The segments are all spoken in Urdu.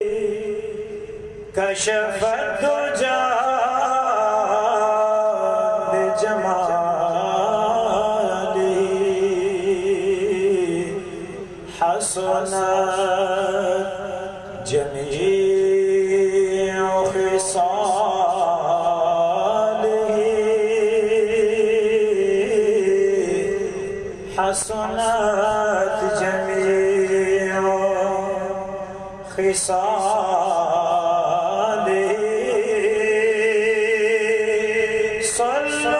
کشف الدجى بجماله حسنت جميع خصاله حسنت جميع خصاله صلوا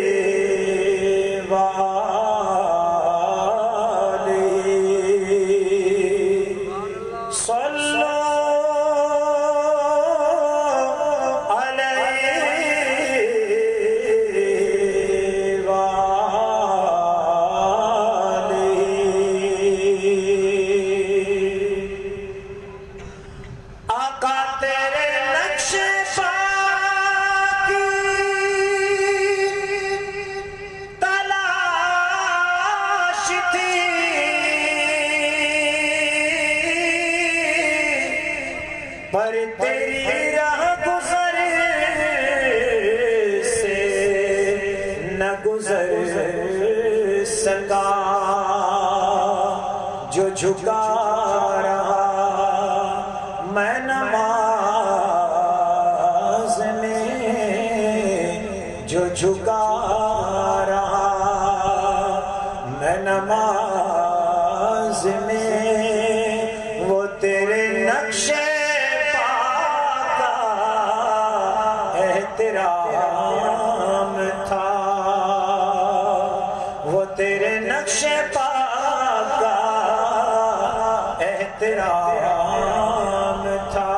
عليه وآله صلوا عليه آقا تیرے نقش پا کی تلاش تھی پر تیری راہ گزر سے نہ گزر سکا جو جھکا رہا میں نماز میں جو جھکا رہا میں نماز میں وہ تیرے نقش پا کا احترام تھا وہ تیرے نقش پا کا احترام تھا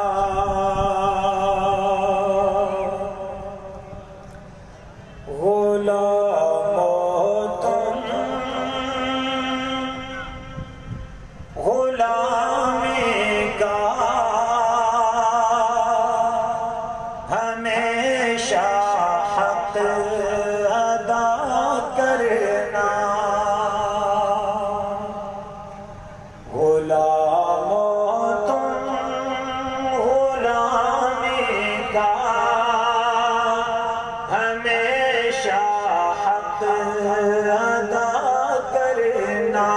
غلامی کا ہمیشہ حق ادا کرنا غلامو تم غلامی کا ہمیشہ حق ادا کرنا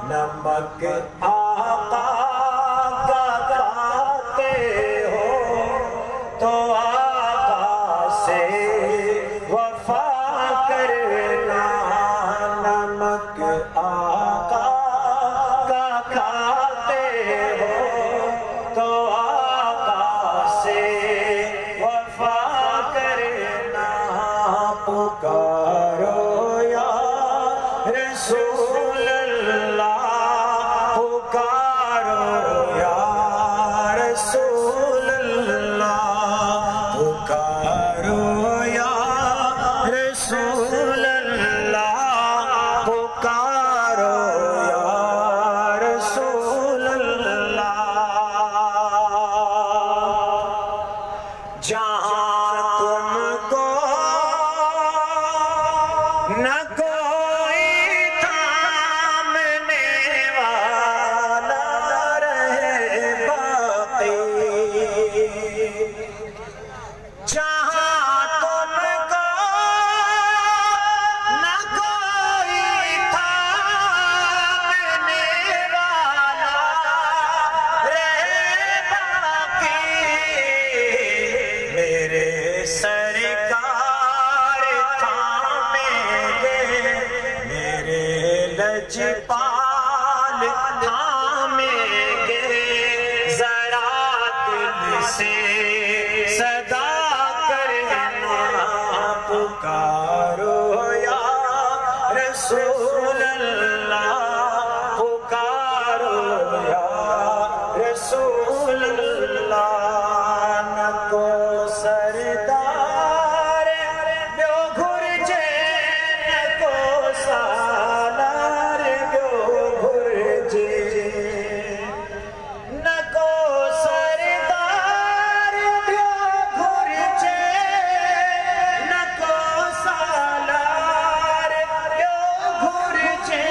نمک آقا کا کھاتے ہو تو آقا سے وفا کرنا نمک آقا کا کھاتے ہو تو آقا سے وفا کرنا پکارو یا رسول اللہ پکارو یا رسول اللہ پکارو یا رسول اللہ پکارو یا رسول اللہ جہاں تم کو نہ کوئی تھامنے والا رہے باقی جہاں تم کو نہ کوئی تھامنے والا رہے باقی میرے سرکار تھامیں گے میرے لجپال تھامیں گے ذرا دل سے صدا کرنا پکارو یا رسول اللہ پکارو یا رسول اللہ نہ کو سردار بیو گھرجے نہ کو سالار بیو گھرجے نہ کو سردار بیو گھرجے نہ کو سالار بیو گھرجے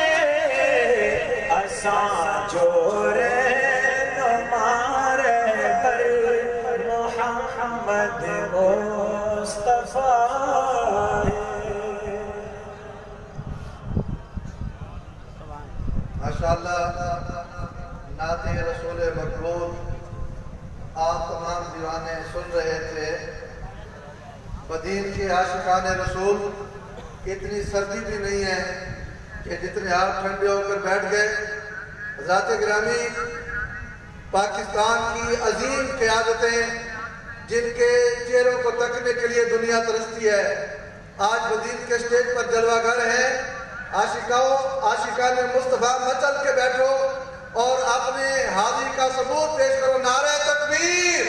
سانجورے تمہارے پر محمد مصطفیٰ ماشاءاللہ نعت رسول مقبول آپ تمام دیوانے سن رہے تھے۔ مدین کے عاشقان رسول کہ اتنی سردی بھی نہیں ہے کہ جتنے آپ ٹھنڈے ہو کر بیٹھ گئے۔ حضرات گرامی، پاکستان کی عظیم قیادتیں جن کے چہروں کو تکنے کے لیے دنیا ترستی ہے، آج مدین کے اسٹیج پر جلوہ گر ہیں۔ عاشقان مصطفیٰ مچل کے بیٹھو اور اپنے حاضری کا ثبوت پیش کرو۔ نعرہ تکبیر!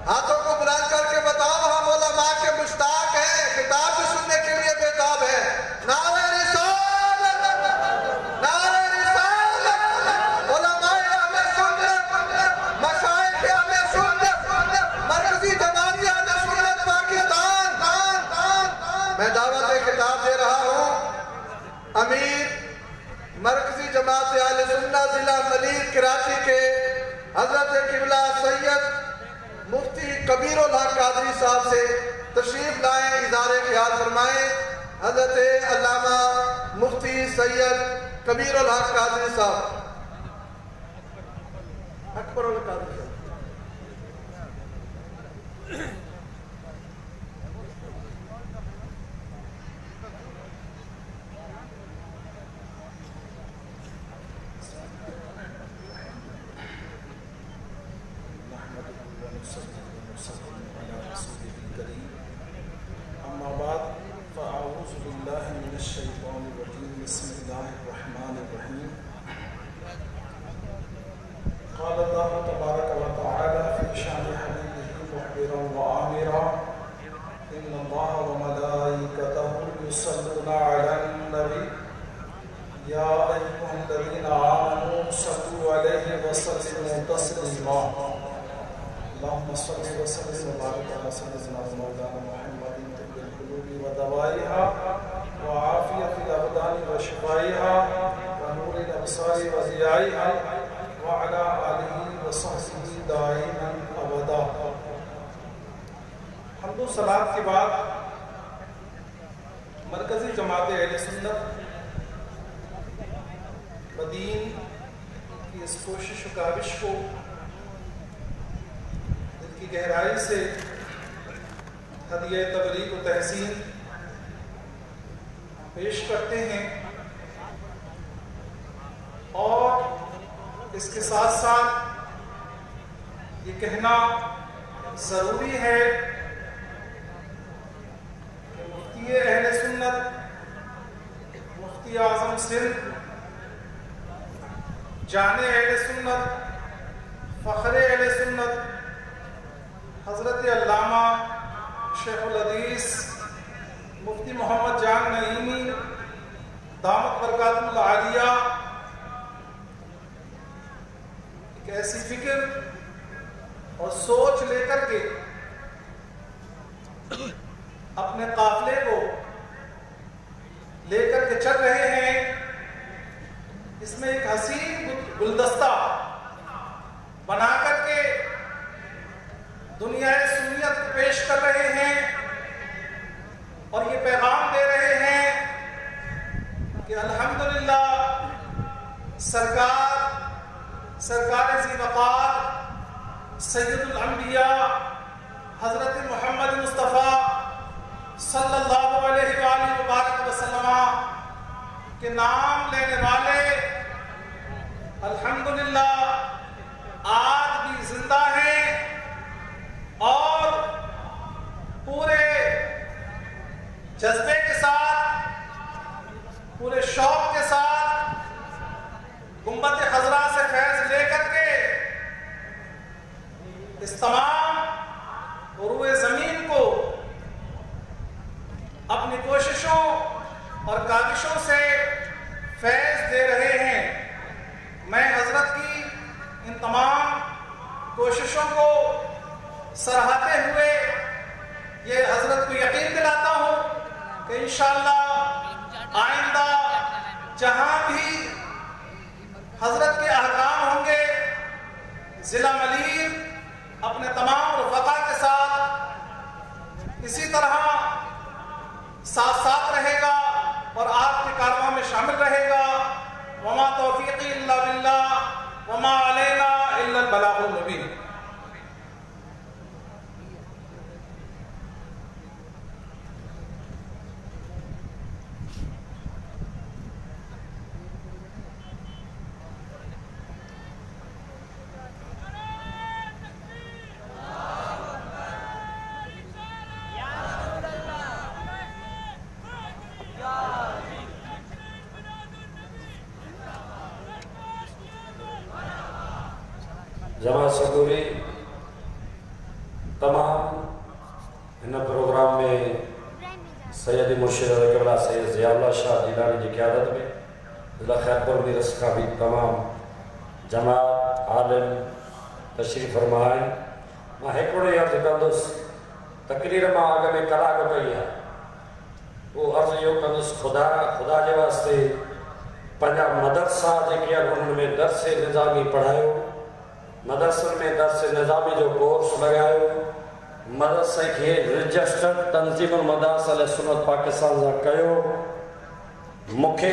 ہاتھوں کو بلند کر کے بتاؤ ہم علماء کے مشتاق ہیں، خطاب بھی سننے کے لیے بےتاب ہے۔ نعرہ رسالت! نعرہ رسالت! علماء ہمیں سنت، مشائخ ہمیں سنت، مرکزی جماعتی ہمیں سنت پاکستان۔ میں دعوت خطاب دے رہا ہوں امیر مرکزی جماعت اہل سنت ضلع ملیر کراچی کے حضرت قبلہ سید مفتی کبیر الحق قادری صاحب سے تشریف لائیں، اظہار خیال فرمائیں۔ حضرت علامہ مفتی سید کبیر الحق قادری صاحب۔ اکبر القادری صاحب۔ اما بعد فاعوذ باللہ من الشیطان الرجیم بسم اللہ الرحمن الرحیم قال اللہ تبارک و تعالی فی شان حبیبہ مخبرا وآمرا ان اللہ وملائکتہ یصلون علی النبی یا ایھا الذین آمنوا صلوا علیہ وسلموا تسلیما اللهم صل وسلم وبارك على سيدنا مولانا محمد طب القلوب ودوائها وعافية الأبدان وشفائها ونور الأبصار وضيائها وعلى آله وصحبه دائما أبدا۔ حمد و صلاۃ کے بعد مرکزی جماعت اہل سنت مدین کی اس کوشش و کاوش کو کی گہرائی سے ہدیہ تبریک و تحسین پیش کرتے ہیں، اور اس کے ساتھ ساتھ یہ کہنا ضروری ہے کہ مفتی اہل سنت مفتی اعظم سندھ جان اہل سنت فخر اہل سنت حضرت علامہ شیخ الحدیث مفتی محمد جان نعیمی دامت برکاتہ العالیہ ایک ایسی فکر اور سوچ لے کر کے اپنے قافلے کو لے کر کے چل رہے ہیں۔ اس میں ایک حسین گلدستہ بنا کر کے دنیا سنیت کو پیش کر رہے ہیں اور یہ پیغام دے رہے ہیں کہ الحمدللہ سرکار ذی وقار سید الانبیاء حضرت محمد مصطفیٰ صلی اللہ علیہ وآلہ وبارک وسلم کے نام لینے والے الحمدللہ آج بھی زندہ ہیں اور پورے جذبے کے ساتھ، پورے شوق کے ساتھ گنبد خضرا سے فیض لے کر کے اس تمام روئے زمین کو اپنی کوششوں اور کاوشوں سے فیض دے رہے ہیں۔ میں حضرت کی ان تمام کوششوں کو سراہتے ہوئے یہ حضرت کو یقین دلاتا ہوں کہ انشاءاللہ آئندہ جہاں بھی حضرت کے احکام ہوں گے، ضلع ملیر اپنے تمام رفقا کے ساتھ اسی طرح ساتھ رہے گا اور آپ کے کارواں میں شامل رہے گا۔ وما توفیقی الا باللہ وما علینا الا البلاغ المبین۔ جماعت سکوری تمام ان پروگرام میں سید مرشد قبلہ سید ضیاء اللہ شاہ جیلانی کی قیادت میں ضلع خیرپور میں رس کا بھی تمام جماعت عالم تشریف فرمائیں۔ میں ہیکوڑے عرض کندس تقریر میں آگے میں کلاک پئی ہے، وہ عرض یہ کندس خدا کے واسطے پنجا مدرسہ جی انہوں میں درس نظامی پڑھائیو، مدرسے میں درس نظامی جو کورس لگائیو، مدرسے کے رجسٹر تنظیم المدارس علیہ سنت پاکستان سے کیو۔ مکھے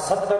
7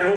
3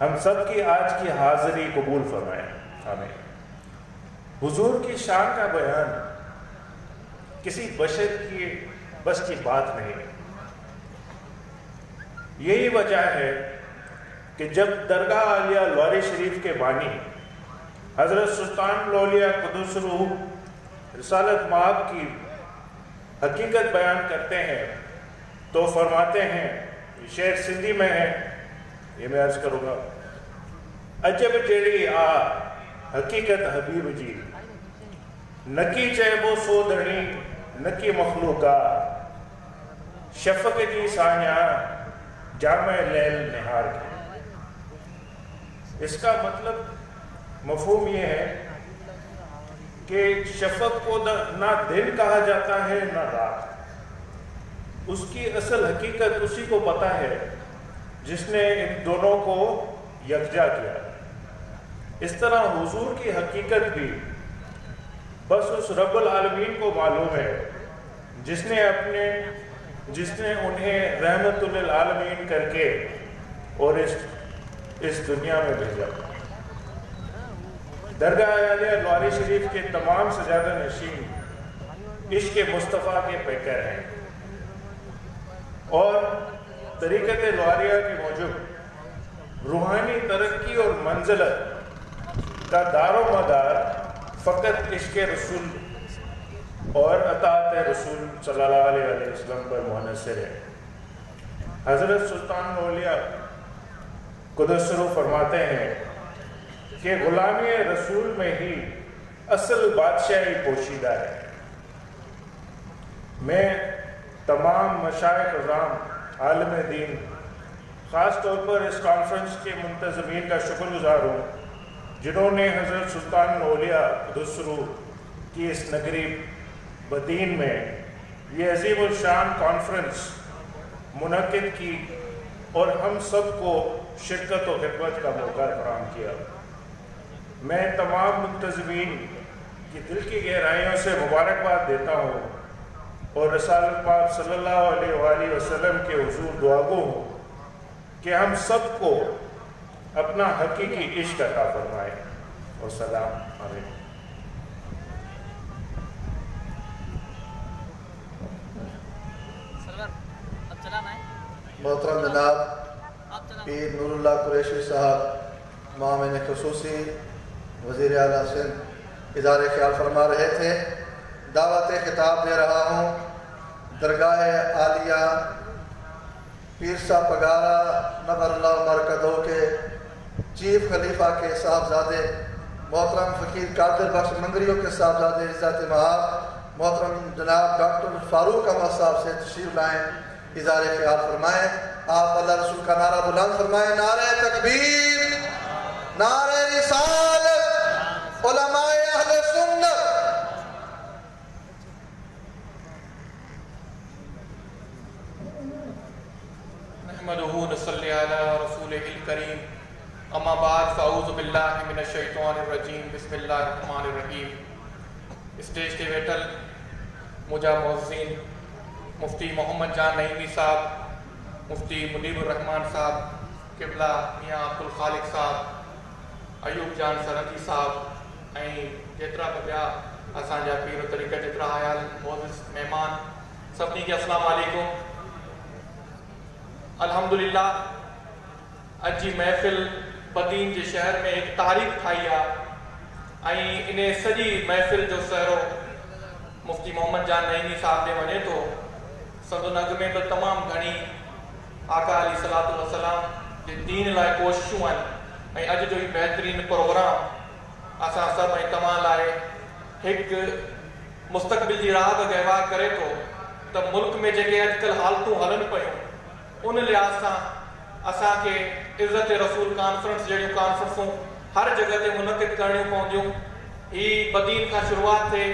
ہم سب کی آج کی حاضری قبول فرمائے، آمین۔ حضور کی شان کا بیان کسی بشر کی بس کی بات نہیں۔ یہی وجہ ہے کہ جب درگاہ عالیہ لواری شریف کے بانی حضرت سلطان الاولیاء قدس روح رسالت مآب کی حقیقت بیان کرتے ہیں تو فرماتے ہیں، یہ شعر سندھی میں ہے، یہ میں عرض کروں گا: عجب جیڑی آ حقیقت حبیب جی، نکی چیبو سو دھڑی نکی مخلوقہ، شفق جی سانیاں جامع لیل نہار کی۔ اس کا مطلب مفہوم یہ ہے کہ شفق کو نہ دن کہا جاتا ہے نہ رات، اس کی اصل حقیقت اسی کو پتہ ہے جس نے ان دونوں کو یکجا کیا۔ اس طرح حضور کی حقیقت بھی بس اس رب العالمین کو معلوم ہے جس نے انہیں رحمت للعالمین کر کے اور اس دنیا میں بھیجا۔ درگاہ عالیہ لواری شریف کے تمام سجادہ نشین عشق مصطفیٰ کے پیکر ہیں اور طریقت لواریہ کے موجب روحانی ترقی اور منزلت کا دار و مدار فقط عشق رسول اور اطاعت رسول صلی اللہ علیہ وسلم پر منحصر ہے۔ حضرت سلطان الاولیاء قدس روح فرماتے ہیں کہ غلامی رسول میں ہی اصل بادشاہی پوشیدہ ہے۔ میں تمام مشائخ عظام عالم دین، خاص طور پر اس کانفرنس کے منتظمین کا شکر گزار ہوں جنہوں نے حضرت سلطان الاولیاء قدس روح کی اس نگری بدین میں یہ عظیم الشان کانفرنس منعقد کی اور ہم سب کو شرکت و خدمت کا موقع فراہم کیا۔ میں تمام منتظمین کی دل کی گہرائیوں سے مبارکباد دیتا ہوں اور رسالت پاک صلی اللہ علیہ وآلہ وسلم کے حضور دعا گو ہوں کہ ہم سب کو اپنا حقیقی عشق عطا فرمائے۔ والسلام علیکم۔ محترم جناب پیر نور اللہ قریشی صاحب معاون خصوصی وزیر اعلیٰ سندھ اظہار خیال فرما رہے تھے۔ دعوت خطاب دے رہا ہوں درگاہ عالیہ پیر صاحب پگارا نور اللہ مرکزوں کے چیف خلیفہ کے صاحبزادے محترم فقیر قادر بخش منگریوں کے صاحبزادے عزت مآب محترم جناب ڈاکٹر فاروق احمد صاحب سے تشریف لائیں، اظہار خیال فرمائیں۔ آپ اللہ رسول کا نعرہ بلند فرمائیں: نعرہ تکبیر، نعرہ رسالت، علماء اہل سنت۔ نحمدہ نصلی علی رسولہ الکریم، اما بعد فاعوذ باللہ من الشیطان الرجیم، بسم اللہ الرحمن الرحیم۔ اسٹیج کے ویٹل مجا معززین مفتی محمد جان نعیمی صاحب، مفتی منیب الرحمان صاحب، قبلہ میاں عبد الخالق صاحب، ایوب جان سرحدی صاحب، جترا بیا اسانجا پیر طریقہ جترا حیال معزز مہمان سبنی کے السلام علیکم۔ الحمدللہ اج جی محفل بدین کے شہر میں ایک تاریخ ٹھائی ہے، انہیں سجی محفل جو سہرو مفتی محمد جان نعیمی صاحب نے ونے تو سندو نگ میں بھی تمام گھنی آقا علیہ الصلوۃ والسلام کے دین لائے کوششوں ہیں۔ اج جو یہ بہترین پروگرام اساں سب تمام لائے ایک مستقبل کی راہ کا گہوار کرے تو ملک میں جگہ اج کل حالتوں ہلن پیوں ان لحاظ سے اساں کے عزت رسول کانفرنس جڑیوں کانفرنسوں ہر جگہ تے منعقد کرنیوں پوندیوں۔ یہ بدین کا شروعات تھے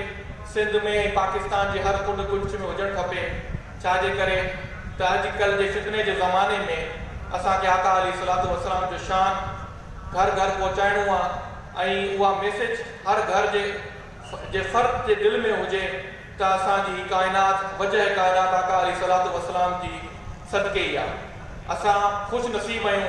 سندھ میں پاکستان کے ہر کنڈ کنچ میں ہوجن کھپے، چھاجے کرے تو اج کل کے فتنے کے زمانے میں اساں کے آقا علیہ الصلوۃ والسلام جو شان گھر گھر پہنچائنو ہے، وہ میسج ہر گھر جے فرد کے دل میں ہوجے تو اساں جی کائنات وجہ کائنات آقا علیہ الصلوۃ والسلام کی صدقے ہی اساں خوش نصیب آئیں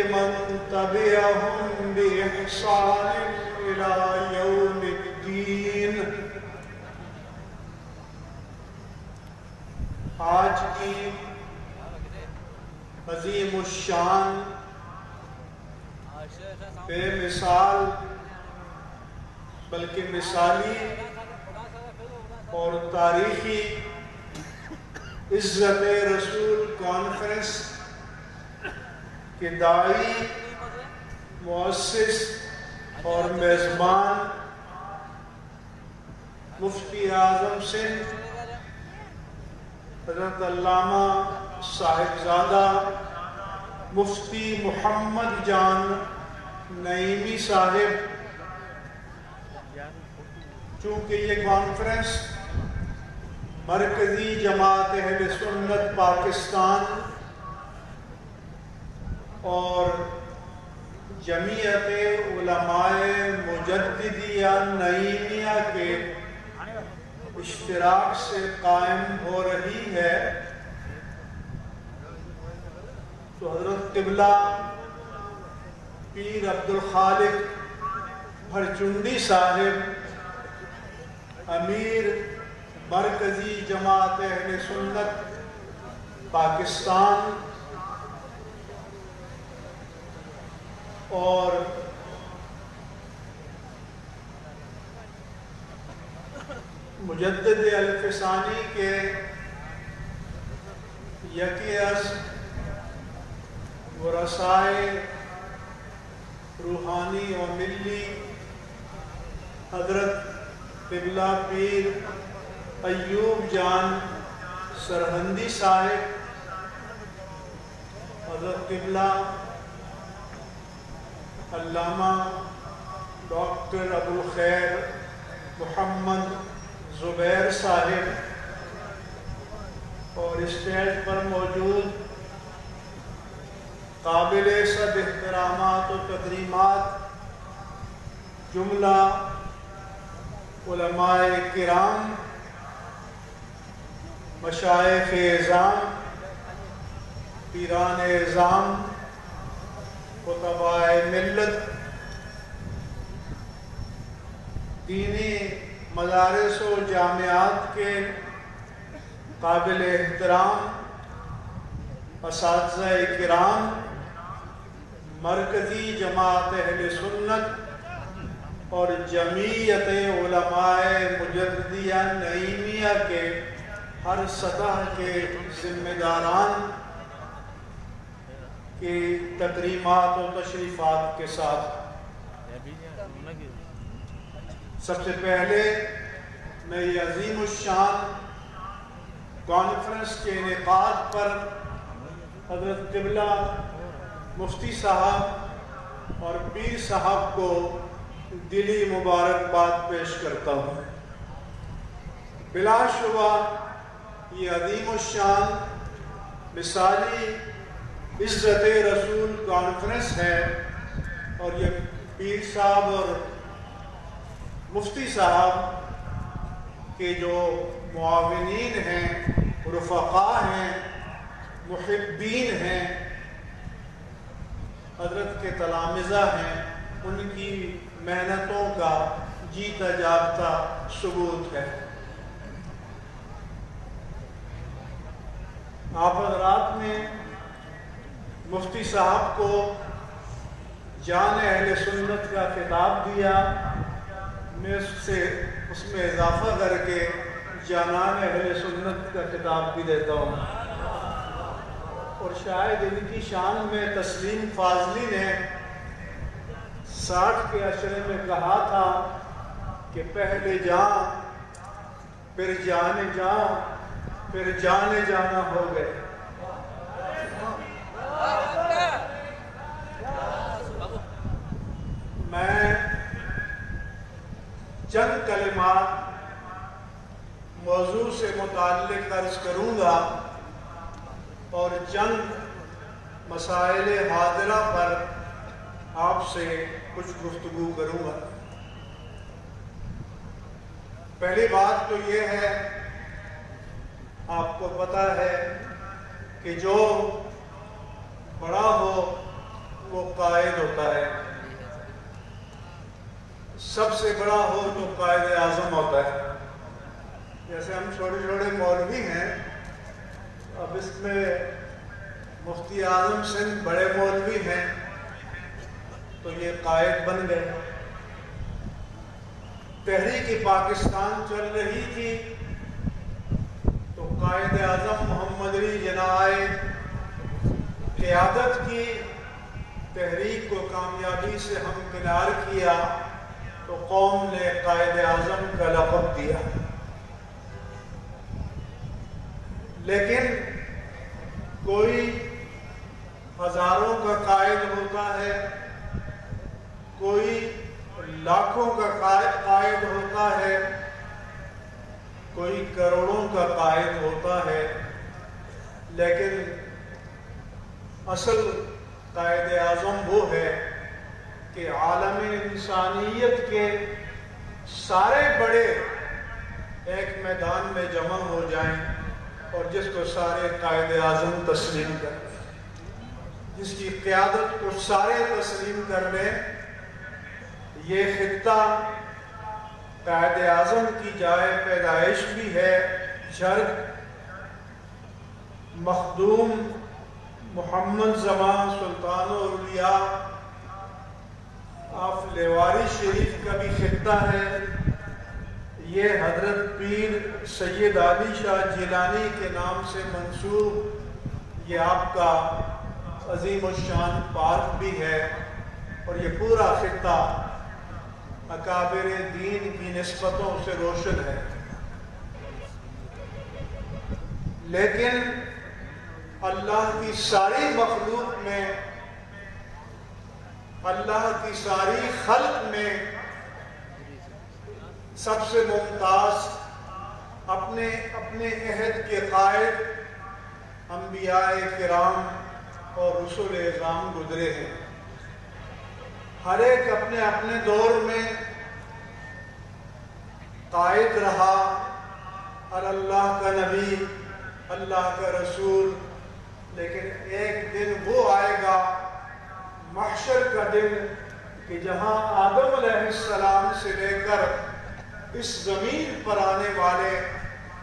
ولمن تبعهم بإحسان إلى يوم الدين۔ آج کی عظیم الشان بے مثال بلکہ مثالی اور تاریخی عزت رسول کانفرنس کے داعی، مؤسس اور میزبان مفتی اعظم سندھ حضرت علامہ صاحبزادہ مفتی محمد جان نعیمی صاحب، چونکہ یہ کانفرنس مرکزی جماعت اہل سنت پاکستان اور جمعیت علماء مجددیہ نعیمیہ کے اشتراک سے قائم ہو رہی ہے، تو حضرت قبلہ پیر عبدالخالق بھرچنڈی صاحب امیر مرکزی جماعت اہل سنت پاکستان اور مجدد الفسانی کے یکی از ورثائے روحانی و ملی حضرت قبلہ پیر ایوب جان سرہندی صاحب، حضرت قبلہ علامہ ڈاکٹر ابوالخیر محمد زبیر صاحب، اور اسٹیج پر موجود قابل سب احترامات و تقریمات جملہ علماء کرام، مشائخ اعظام، پیران اعظام، خطباء ملت، دینی مدارس و جامعات کے قابل احترام اساتذہ کرام، مرکزی جماعت اہل سنت اور جمعیت علماء مجددیہ نعیمیہ کے ہر سطح کے ذمہ داران کی تکریمات و تشریفات کے ساتھ، سب سے پہلے میں یہ عظیم الشان کانفرنس کے انعقاد پر حضرت قبلہ مفتی صاحب اور پیر صاحب کو دلی مبارکباد پیش کرتا ہوں۔ بلا شبہ یہ عظیم الشان مثالی عزت رسول کانفرنس ہے، اور یہ پیر صاحب اور مفتی صاحب کے جو معاونین ہیں، رفقاء ہیں، محبین ہیں، حضرت کے تلامذہ ہیں، ان کی محنتوں کا جیتا جاگتا ثبوت ہے۔ آپ حضرات نے مفتی صاحب کو جان اہل سنت کا خطاب دیا، میں اس میں اضافہ کر کے جانان اہل سنت کا خطاب بھی دیتا ہوں، اور شاید ان کی شان میں تسلیم فاضلی نے 60 کے عشرے میں کہا تھا کہ پہلے جان پھر جانے جان پھر جانے جانا ہو گئے۔ میں چند کلمات موضوع سے متعلق عرض کروں گا اور چند مسائل حاضرہ پر آپ سے کچھ گفتگو کروں گا۔ پہلی بات تو یہ ہے، آپ کو پتہ ہے کہ جو بڑا ہو وہ سب سے بڑا ہو جو قائد اعظم ہوتا ہے. جیسے ہم چھوٹے چھوٹے مولوی ہیں، اب اس میں مفتی اعظم سندھ بڑے مولوی ہیں تو یہ قائد بن گئے. تحریک پاکستان چل رہی تھی تو قائد اعظم محمد علی جناح آئے، قیادت کی، تحریک کو کامیابی سے ہمکنار کیا تو قوم نے قائد اعظم کا لقب دیا. لیکن کوئی ہزاروں کا قائد ہوتا ہے، کوئی لاکھوں کا قائد ہوتا ہے، کوئی کروڑوں کا قائد ہوتا ہے، لیکن اصل قائد اعظم وہ ہے کہ عالم انسانیت کے سارے بڑے ایک میدان میں جمع ہو جائیں اور جس کو سارے قائد اعظم تسلیم کر لیں، جس کی قیادت کو سارے تسلیم کر لیں. یہ خطہ قائد اعظم کی جائے پیدائش بھی ہے. جھرگ مخدوم محمد زمان سلطان اولیاء آف لیواری شریف کا بھی خطہ ہے. یہ حضرت پیر سید علی شاہ جیلانی کے نام سے منسوب یہ آپ کا عظیم الشان پارک بھی ہے، اور یہ پورا خطہ اکابر دین کی نسبتوں سے روشن ہے. لیکن اللہ کی ساری مخلوق میں، اللہ کی ساری خلق میں سب سے ممتاز اپنے عہد کے قائد انبیاء کرام اور رسول اعظام گزرے ہیں. ہر ایک اپنے اپنے دور میں قائد رہا، اور اللہ کا نبی، اللہ کا رسول. لیکن ایک دن وہ آئے گا، محشر کا دن، کہ جہاں آدم علیہ السلام سے لے کر اس زمین پر آنے والے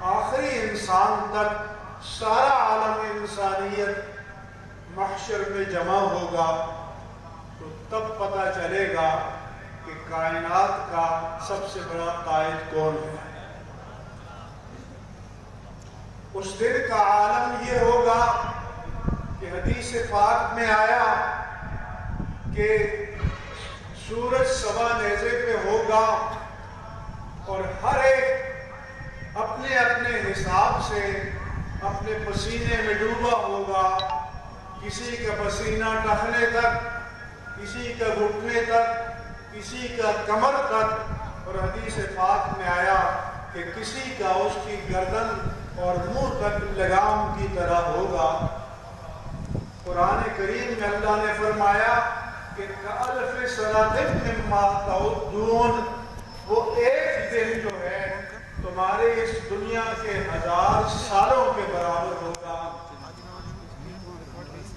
آخری انسان تک سارا عالم انسانیت محشر میں جمع ہوگا. تو تب پتہ چلے گا کہ کائنات کا سب سے بڑا قائد کون ہے. اس دن کا عالم یہ ہوگا کہ حدیث پاک میں آیا کہ سورج سوا نیزے پہ ہوگا اور ہر ایک اپنے اپنے حساب سے اپنے پسینے میں ڈوبا ہوگا. کسی کا پسینہ ٹخنے تک، کسی کا گھٹنے تک، کسی کا کمر تک، اور حدیث پاک میں آیا کہ کسی کا اس کی گردن اور منہ تک لگام کی طرح ہوگا. قرآن کریم میں اللہ نے فرمایا کہ کَأَلْفِ سَنَةٍ مِّمَّا تَعُدُّونَ، وہ ایک دن جو ہے تمہارے اس دنیا کے 1000 سالوں کے برابر ہوگا.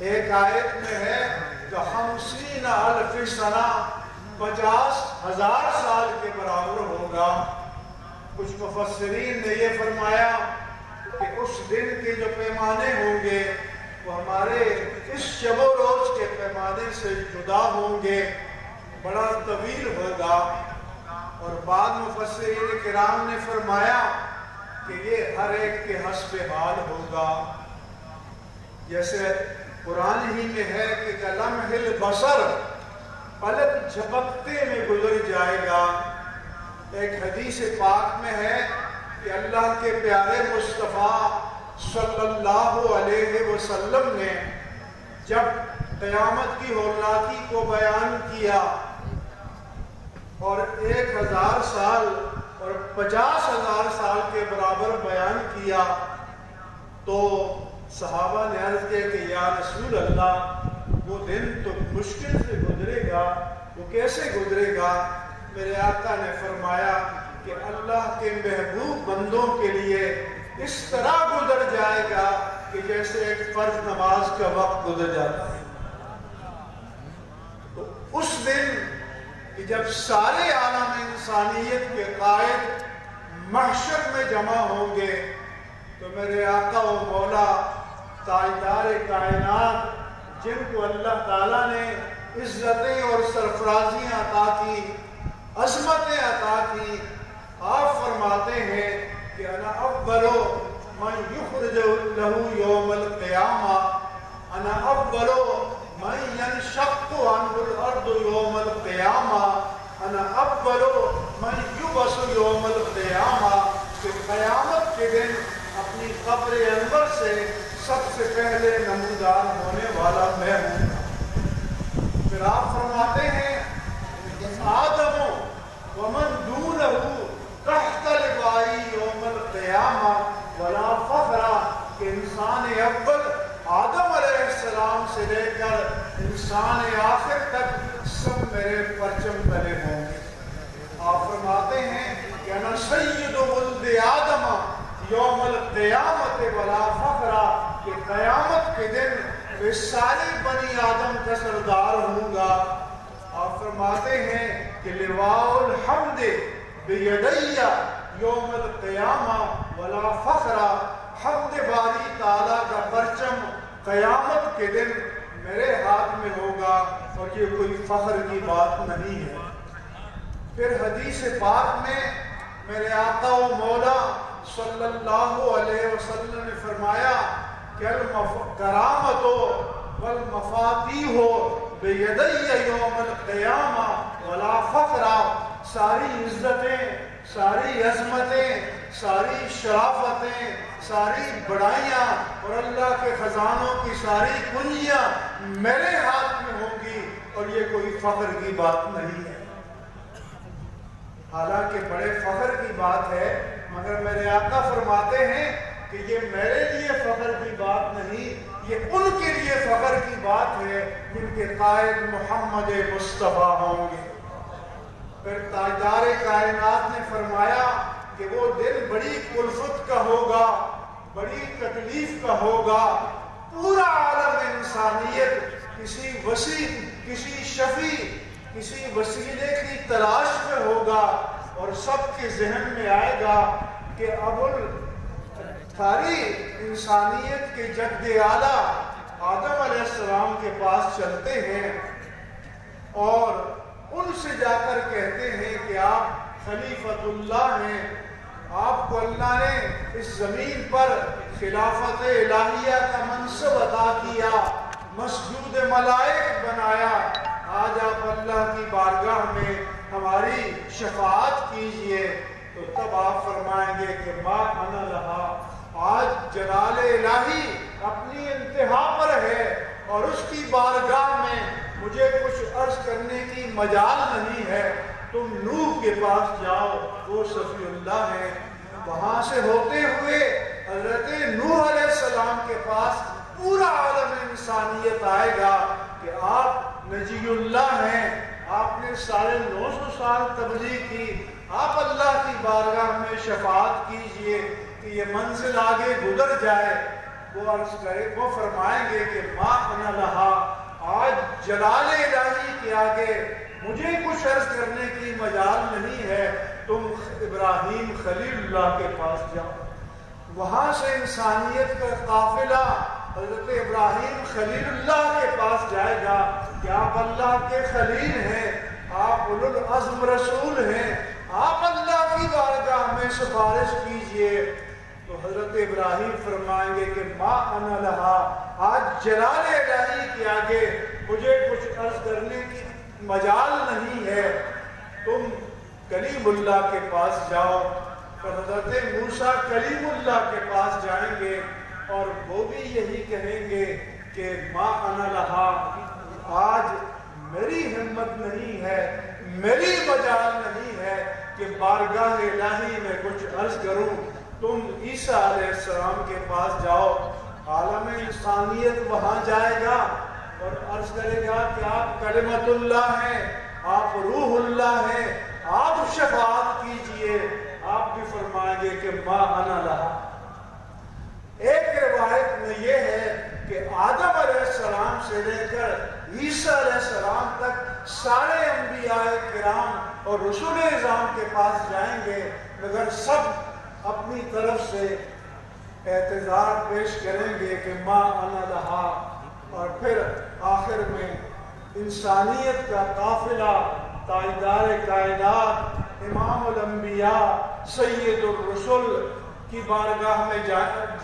ایک آیت میں ہے کہ 50,000 سنہ، 50,000 سال کے برابر ہوگا. کچھ مفسرین نے یہ فرمایا کہ اس دن کے جو پیمانے ہوں گے وہ ہمارے اس شب و روز کے پیمانے سے جدا ہوں گے، بڑا طویل ہوگا. اور بعد مفسرین کرام نے فرمایا کہ یہ ہر ایک کے حسب حال ہوگا. جیسے قرآن ہی میں ہے کہ کلمح البصر، پلک جھپکتے میں گزر جائے گا. ایک حدیث پاک میں ہے کہ اللہ کے پیارے مصطفیٰ صلی اللہ علیہ وسلم نے جب قیامت کی ہولناکی کو بیان کیا اور 1000 سال اور 50,000 سال کے برابر بیان کیا تو صحابہ نے عرض کیا کہ یا رسول اللہ وہ دن تو مشکل سے گزرے گا، وہ کیسے گزرے گا؟ میرے آقا نے فرمایا کہ اللہ کے محبوب بندوں کے لیے اس طرح گزر جائے گا کہ جیسے ایک فرض نماز کا وقت گزر جاتا ہے. تو اس دن کہ جب سارے عالم انسانیت کے قائد محشر میں جمع ہوں گے تو میرے آقا و مولا تاجدار کائنات جن کو اللہ تعالیٰ نے عزتیں اور سرفرازیاں عطا کی، عظمتیں عطا کی، آپ فرماتے ہیں کہ انا اول من یخرج لہ یوم القیامہ، انا اول من ینشق عنہ الارض یوم القیامہ، انا اول من یبعث یوم القیامہ، کہ قیامت کے دن اپنی قبر انور سے سب سے پہلے نمودار ہونے والا میں ہوں۔ پھر آپ فرماتے ہیں آدم ومن دونہ تحت لوائی یوم القیامہ ولا فخر، کہ انسان اول آدم علیہ السلام سے لے کر انسان آخر تک سب میرے پرچم تلے ہوں گے۔ آپ فرماتے ہیں کہ انا سید ولد آدم یوم القیامت ولا فخر، کہ قیامت کے دن میں ساری بنی آدم کا سردار ہوں گا۔ آپ فرماتے ہیں کہ لواء الحمد بیدی یوم القیامہ ولا فخر، حمد باری تعالیٰ کا پرچم قیامت کے دن میرے ہاتھ میں ہوگا، اور یہ کوئی فخر کی بات نہیں ہے۔ پھر حدیث پاک میں میرے آقا و مولا صلی اللہ علیہ وسلم نے فرمایا کہ الکرامت والمفاتیح بیدی یوم القیامہ ولا فخر، ساری عزتیں، ساری عظمتیں، ساری شرافتیں، ساری بڑائیاں اور اللہ کے خزانوں کی ساری کنجیاں میرے ہاتھ میں ہوں گی، اور یہ کوئی فخر کی بات نہیں ہے۔ حالانکہ بڑے فخر کی بات ہے، مگر میرے آقا فرماتے ہیں کہ یہ میرے لیے فخر کی بات نہیں، یہ ان کے لیے فخر کی بات ہے جن کے قائد محمد مصطفیٰ ہوں گے۔ پھر تاجدار کائنات نے فرمایا کہ وہ دن بڑی کلفت کا ہوگا، بڑی تکلیف کا ہوگا، پورا عالم انسانیت کسی وسیع، کسی شفیع، کسی وسیلے کی تلاش میں ہوگا، اور سب کے ذہن میں آئے گا کہ ساری انسانیت کے جد اعلیٰ آدم علیہ السلام کے پاس چلتے ہیں اور ان سے جا کر کہتے ہیں کہ آپ خلیفۃ اللہ ہیں، آپ کو اللہ نے اس زمین پر خلافت الہیہ کا منصب عطا کیا، مسجود ملائک بنایا، آج آپ اللہ کی بارگاہ میں ہماری شفاعت کیجئے۔ تو تب آپ فرمائیں گے کہ ما انا لہا، آج جلال الہی اپنی انتہا پر ہے اور اس کی بارگاہ میں مجھے کچھ عرض کرنے کی مجال نہیں ہے، تم نوح کے پاس جاؤ، وہ صفی اللہ ہے۔ وہاں سے ہوتے ہوئے حضرت نوح علیہ السلام کے پاس پورا عالم انسانیت آئے گا کہ آپ نجی اللہ ہیں، آپ نے 950 سال تبلیغ کی، آپ اللہ کی بارگاہ میں شفاعت کیجئے کہ یہ منزل آگے گزر جائے۔ وہ عرض کرے، وہ فرمائیں گے کہ ما انا لہا، آج جلال الہی کے آگے مجھے کچھ عرض کرنے کی مجال نہیں ہے، تم ابراہیم خلیل اللہ کے پاس جاؤ۔ وہاں سے انسانیت کا قافلہ حضرت ابراہیم خلیل اللہ کے پاس جائے گا کہ آپ اللہ کے خلیل ہیں، آپ اولو العزم رسول ہیں، آپ اللہ کی بارگاہ میں سفارش کیجئے۔ تو حضرت ابراہیم فرمائیں گے کہ ما انا لہا، آج جلال الہی کے آگے مجھے کچھ عرض کرنے کی مجال نہیں ہے، تم کلیم اللہ کے پاس جاؤ۔ اور حضرت موسیٰ کلیم اللہ کے پاس جائیں گے اور وہ بھی یہی کہیں گے کہ ما انا لہا، آج میری ہمت نہیں ہے، میری مجال نہیں ہے کہ بارگاہ الہی میں کچھ عرض کروں، تم عیسیٰ علیہ السلام کے پاس جاؤ۔ عالم انسانیت وہاں جائے گا اور عرض کرے گا کہ آپ کلمت اللہ ہیں، آپ روح اللہ ہیں، آپ شفاعت کیجئے۔ آپ بھی فرمائیں گے کہ ما انا لہا۔ ایک روایت میں یہ ہے کہ آدم علیہ السلام السلام سے لے کر عیسیٰ علیہ السلام تک سارے انبیاء کرام اور رسول اعظام کے پاس جائیں گے، مگر سب اپنی طرف سے اعتذار پیش کریں گے کہ ما انا لہا، اور پھر آخر میں انسانیت کا قافلہ تاجدار کائنات امام الانبیاء سید الرسل کی بارگاہ میں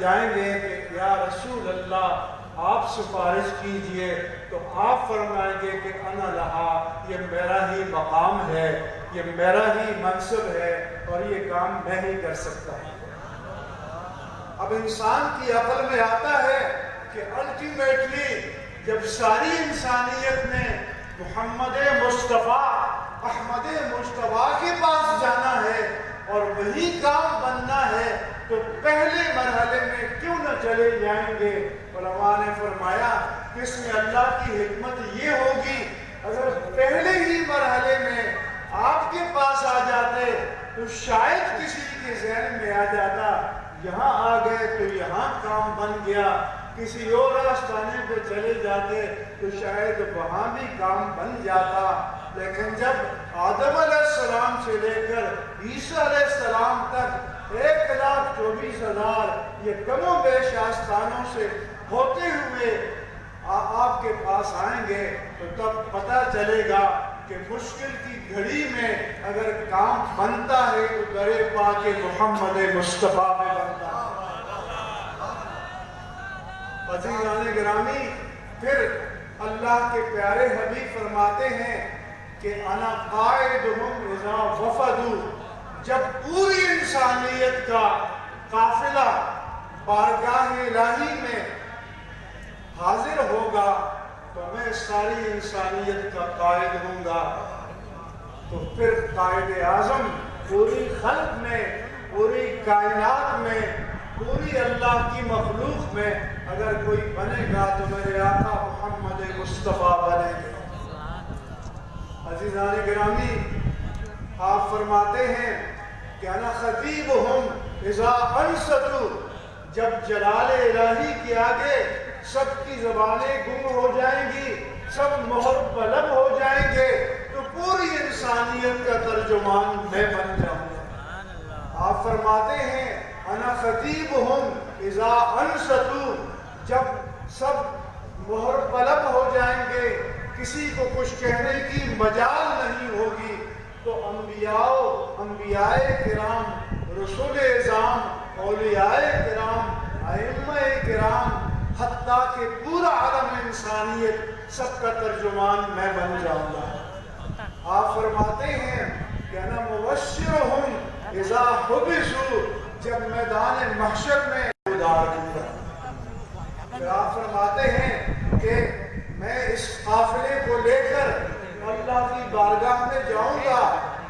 جائیں گے کہ یا رسول اللہ آپ سفارش کیجئے، تو آپ فرمائیں گے کہ انا لہا، یہ میرا ہی مقام ہے، یہ میرا ہی منصب ہے اور یہ کام میں ہی کر سکتا ہوں۔ اب انسان کی عقل میں آتا ہے کہ الٹیمیٹلی جب ساری انسانیت نے محمد مصطفیٰ احمد مصطفیٰ کے پاس جانا ہے اور وہی کام بننا ہے، تو پہلے مرحلے میں کیوں نہ چلے جائیں گے؟ علماء نے فرمایا کہ اس میں اللہ کی حکمت یہ ہوگی، اگر پہلے ہی مرحلے میں آپ کے پاس آ جاتے تو شاید کسی کے ذہن میں آ جاتا یہاں آ گئے تو یہاں کام بن گیا، کسی اور آستانے پہ چلے جاتے تو شاید وہاں بھی کام بن جاتا۔ لیکن جب آدم علیہ السلام سے لے کر عیسیٰ علیہ السلام تک 1,24,000 یہ کم و بیش آستانوں سے ہوتے ہوئے آپ کے پاس آئیں گے تو تب پتہ چلے گا کہ مشکل کی گھڑی میں اگر کام بنتا ہے تو درِ پاک محمد مصطفیٰ میں بنتا ہے۔ عزیزان گرامی، پھر اللہ کے پیارے حبیب فرماتے ہیں کہ انا قائدہم اذا وفدوا، جب پوری انسانیت کا قافلہ بارگاہ الہی میں حاضر ہوگا تو میں ساری انسانیت کا قائد ہوں گا۔ تو پھر قائد اعظم پوری خلق میں، پوری کائنات میں، پوری اللہ کی مخلوق میں اگر کوئی بنے گا تو میرے آقا محمد مصطفیٰ بنے گا۔ عزیزان گرامی، آپ فرماتے ہیں کہ انا خطیبہم اذا انصتوا، جب جلال الہی کے آگے سب کی زبانیں گم ہو جائیں گی، سب مہر بلند ہو جائیں گے، تو پوری انسانیت کا ترجمان میں بن جاؤں گا۔ آپ فرماتے ہیں انا خطیبہم اذا انصتوا، جب سب مہر بلند ہو جائیں گے، کسی کو کچھ کہنے کی مجال نہیں ہوگی، تو انبیاء کرام، رسول اعظام، اولیاء کرام، ائمہ کرام، حتیٰ کہ پورا عالم انسانیت سب کا ترجمان میں بن جاؤں گا۔ آپ فرماتے ہیں کہ انا مبشرہم اذا حبسوا، جب میدان محشر میں ادار دوں گا۔ پھر آپ فرماتے ہیں کہ میں اس قافلے کو لے کر اللہ کی بارگاہ میں جاؤں گا،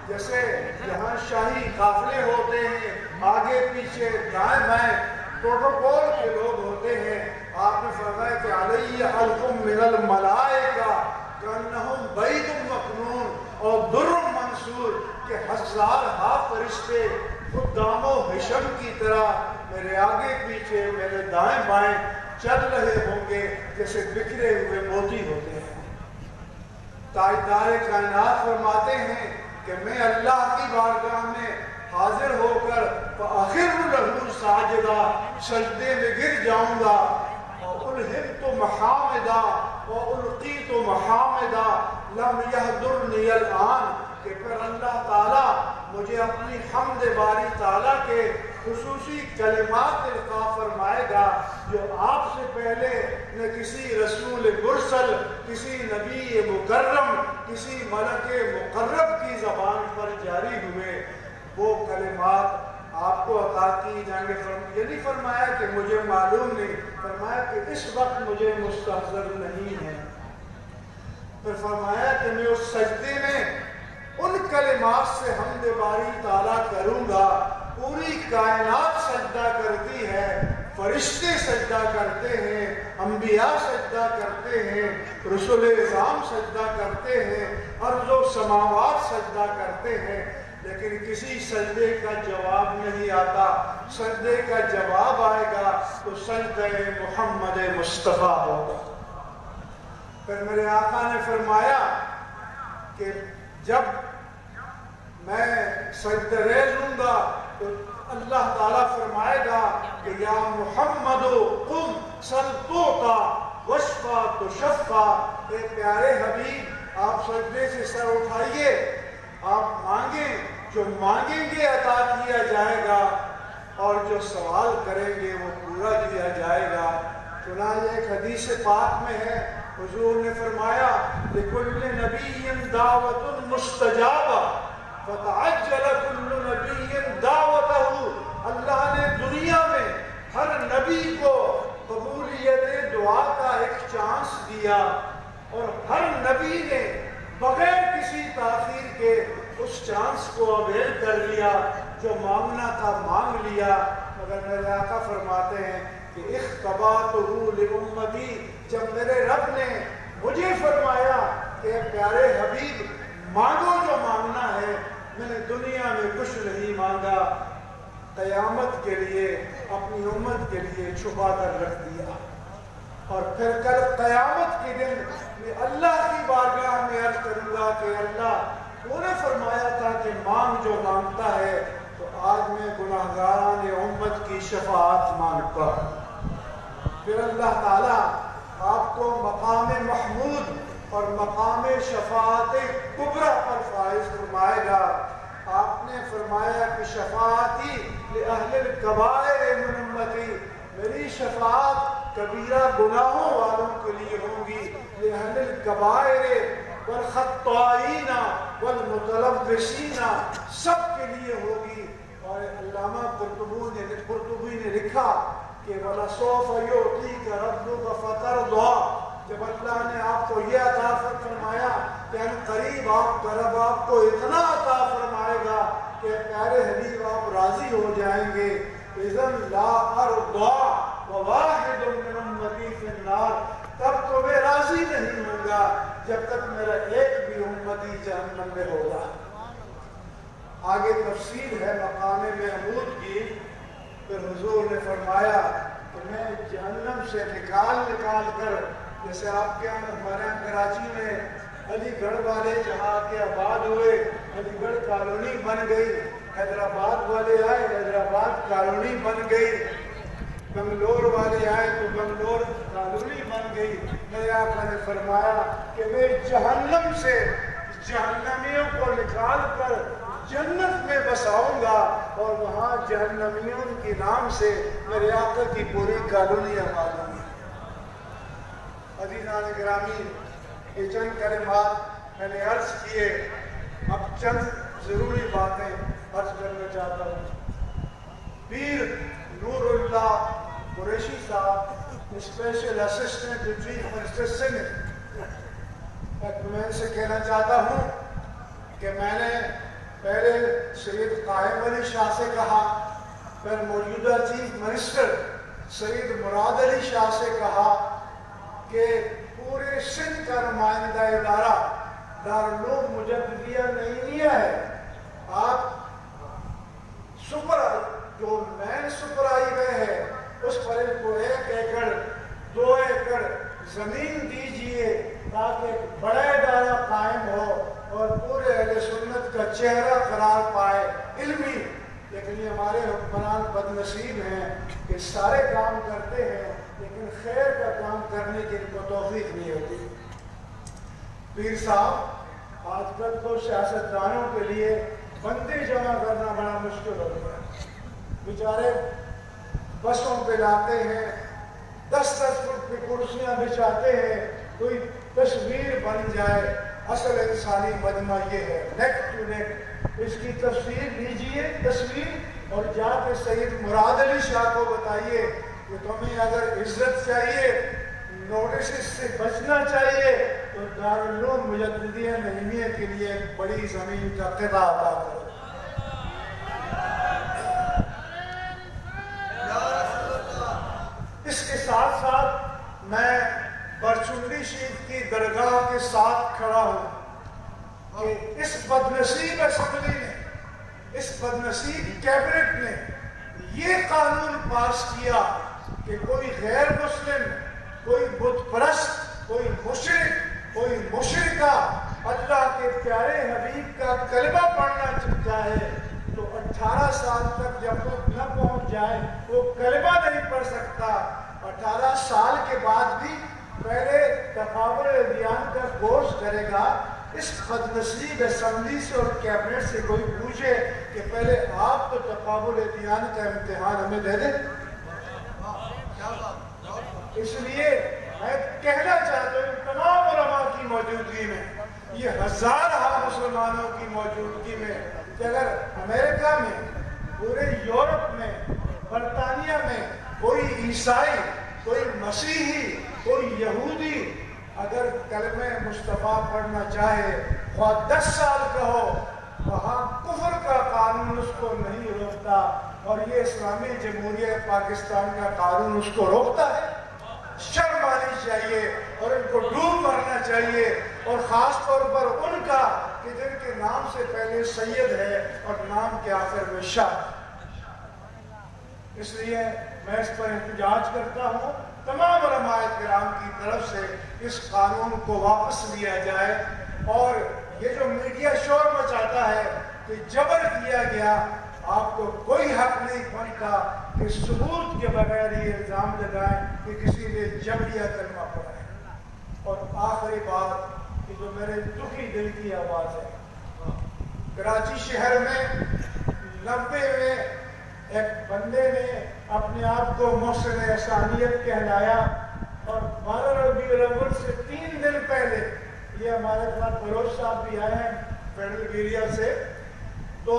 جیسے یہاں شاہی قافلے ہوتے ہیں، آگے پیچھے دائیں بائیں پروٹوکول کے لوگ ہوتے ہیں۔ آپ نے فرمایا کہ علیہ الکم من الملائکہ کانہم بیت مکنون اور در منصور، کہ ہزارہا فرشتے خدام و حشم کی طرح میرے آگے پیچھے، میرے دائیں بائیں چل رہے ہوں گے، جیسے بکھرے ہوئے موتی ہوتے ہیں۔ تاجدار کائنات فرماتے ہیں کہ میں اللہ کی بارگاہ میں حاضر ہو کر فَأَخِرُّ لَهُ سَاجِدًا، سجدے میں گر جاؤں گا، وَأُلْهِمْتُ مَحَامِدًا وَأُلْقِيتُ مَحَامِدًا لَمْ يَحْضُرْنِيَ الْآنَ، کہ پھر اللہ تعالیٰ مجھے اپنی حمد باری تعالیٰ کے خصوصی کلمات القا فرمائے گا جو آپ سے پہلے نہ کسی رسول مرسل، کسی نبی مکرم، کسی ملک مقرب کی زبان پر جاری ہوئے۔ وہ کلمات آپ کو عطا کی جائیں گے۔ یہ نہیں فرمایا کہ مجھے معلوم نہیں، فرمایا کہ اس وقت مجھے مستحضر نہیں ہے۔ پھر فرمایا کہ میں اس سجدے میں ان کلمات سے حمد باری تعالیٰ کروں گا، پوری کائنات سجدہ کرتی ہے، فرشتے سجدہ کرتے ہیں، انبیاء سجدہ کرتے ہیں، رسول اعظام سجدہ کرتے ہیں، ارض و سماوات سجدہ کرتے ہیں، لیکن کسی سجدے کا جواب نہیں آتا۔ سجدے کا جواب آئے گا تو سجدہ محمد مصطفیٰ ہوگا۔ پھر میرے آقا نے فرمایا کہ جب میں سجدہ ریز ہوں گا تو اللہ تعالیٰ فرمائے گا کہ یا محمد قم سل توتا وشفا تو شفا، اے پیارے حبیب آپ سجدے سے سر اٹھائیے، آپ مانگیں، جو مانگیں گے عطا کیا جائے گا، اور جو سوال کریں گے وہ پورا کیا جائے گا۔ چنانچہ ایک حدیث پاک میں ہے، حضور نے فرمایا لِكُلِّ نَبِيٍّ دَعْوَةٌ مُسْتَجَابَةٌ فَتَعَجَّلَ كُلُّ نَبِيٍّ دَعْوَتَهُ، اللہ نے دنیا میں ہر نبی کو قبولیت دعا کا ایک چانس دیا، اور ہر نبی نے بغیر کسی تاخیر کے اس چانس کو اویل کر لیا، جو مانگنا تھا مانگ لیا۔ مگر میرے آقا فرماتے ہیں کہ اختباتہ لامتی، جب میرے رب نے مجھے فرمایا کہ پیارے حبیب مانگو جو مانگنا ہے، میں نے دنیا میں کچھ نہیں مانگا، قیامت کے لیے اپنی امت کے لیے چھپا کر رکھ دیا، اور پھر کل قیامت کے دن میں اللہ کی بارگاہ میں عرض کروں گا کہ اللہ تو نے فرمایا تھا کہ مانگ جو مانگتا ہے، تو آج میں گناہگاران امت کی شفاعت مانگتا ہوں۔ پھر اللہ تعالیٰ آپ کو مقام محمود اور مقام شفاعت کبریٰ پر فائز فرمائے گا۔ آپ نے فرمایا کہ شفاعتی لأہل الکبائر من امتی، میری شفاعت کبیرہ گناہوں والوں کے لیے ہوگی، لأہل الکبائر والخطائین والمتلوثین، سب کے لیے ہوگی۔ اور علامہ قرطبی نے لکھا کہ وَلَسَوْفَ يُعْطِيكَ رَبُّكَ فَتَرْضَىٰ، جب اللہ نے آپ کو یہ عطا فرمایا کہ ان قریب آپ کا رب آپ کو اتنا عطا فرمائے گا کہ پیارے حبیب آپ راضی ہو جائیں گے۔ اِذًا لَا أَرْضَىٰ وَوَاحِدٌ مِّنْ أُمَّتِي فِي النَّارِ، تب تو میں راضی نہیں ہوں گا جب تک میرا ایک بھی امتی جہنم میں ہوگا۔ آگے تفصیل ہے مقام محمود کی۔ پھر حضور نے فرمایا کہ میں جہنم سے نکال کر، جیسے آپ کے ہمارے یہاں کراچی میں علی گڑھ والے جہاں کے آباد ہوئے، علی گڑھ کالونی بن گئی، حیدرآباد والے آئے، حیدرآباد کالونی بن گئی، بنگلور والے آئے تو بنگلور کالونی بن گئی۔ میرے آقا نے فرمایا کہ میں جہنم سے جہنمیوں کو نکال کر جنت میں بساؤں گا، اور وہاں جہنمیوں کے نام سے میرے آقا کی پوری کالونی آباد ہوگی۔ عزیزان گرامی، یہ چند کلمات میں نے عرض کیے، اب چند ضروری باتیں عرض کرنا چاہتا ہوں۔ پیر نور اللہ قریشی صاحب special assistant to chief mister Singh, میں ان سے کہنا چاہتا ہوں کہ میں نے پہلے سید قائم علی شاہ سے کہا، پھر موجودہ چیف منسٹر سید مراد علی شاہ سے کہا کہ پورے سندھ کا نمائندہ ادارہ دارالعلوم مجددیہ نعیمیہ ہے، آپ جو مین سپرائیوے ہے اس پر ان کو 1 ایکڑ 2 ایکڑ زمین دیجئے تاکہ ایک بڑا ادارہ قائم ہو اور پورے اہل سنت کا چہرہ قرار پائے، علمی۔ لیکن یہ ہمارے حکمران بد نصیب ہیں کہ سارے کام کرتے ہیں لیکن خیر کا کام کرنے کی ان کو توفیق نہیں ہوتی۔ پیر صاحب، آج کل تو سیاستدانوں کے لیے بندے جمع کرنا بڑا مشکل ہو گیا، بیچارے بسوں پہ لاتے ہیں، 10-10 فٹ پہ کرسیاں بچھاتے ہیں، کوئی تصویر بن جائے۔ اصل انسانی مجمع یہ ہے، نیک ٹو نیک، اس کی تصویر لیجئے تصویر، اور جا کے سید مراد علی شاہ کو بتائیے کہ تمہیں اگر عزت چاہیے، نوٹسز سے بچنا چاہیے، تو دارالعلوم مجددیہ نعیمیہ کے لیے ایک بڑی زمین کا قطعہ عطا کرو۔ اس کے ساتھ ساتھ میں برچنڈی شریف کی درگاہ کے ساتھ کھڑا ہوں کہ اس بدنصیب اسمبلی نے، اس بدنصیب کیبنٹ نے یہ قانون پاس کیا کہ کوئی غیر مسلم، کوئی بت پرست، کوئی کوئی مشرکہ اللہ کے پیارے حبیب کا کلمہ پڑھنا چاہے تو 18 سال تک جب وہ نہ پہنچ جائے وہ کلمہ نہیں پڑھ سکتا. 18 سال کے بعد بھی پہلے تقابل ادیان کا کورس کرے گا. اس بد نصیب اسمبلی سے اور کیبنٹ سے کوئی پوچھے کہ پہلے آپ تو تقابل ادیان کا امتحان ہمیں دے دیں. اس لیے میں کہنا چاہتا ہوں تمام علماء کی موجودگی میں، یہ ہزارہ مسلمانوں کی موجودگی میں، کہ اگر امریکہ میں، پورے یورپ میں، برطانیہ میں کوئی عیسائی، کوئی مسیحی، کوئی یہودی اگر کلمہ مصطفیٰ پڑھنا چاہے خواہ 10 سال کا ہو، وہاں کفر کا قانون اس کو نہیں روکتا، اور یہ اسلامی جمہوریہ پاکستان کا قانون اس کو روکتا ہے. شرم آنی چاہیے اور ان کو ڈوب مرنا چاہیے، اور خاص طور پر ان کا کہ جن کے نام سے پہلے سید ہے اور نام کے آخر میں شاہ. اس لیے میں اس پر احتجاج کرتا ہوں تمام علماء کرام کی طرف سے اس قانون کو واپس لیا جائے. اور یہ جو میڈیا شور مچاتا ہے کہ جبر کیا گیا، آپ کو کوئی حق نہیں بنتا کہ ثبوت کے بغیر یہ الزام لگائیں کہ کسی نے جبریہ کلمہ پڑھا ہے. اور آخری بات کہ جو میرے دکھی دل کی آواز ہے، کراچی شہر میں 90 میں ایک بندے نے اپنے آپ کو محسن احسانیت کہلایا، اور 12 ربیع الاول سے 3 دن پہلے یہ ہمارے ساتھ فیروز صاحب بھی آئے ہیں فیڈرل ایریا سے، تو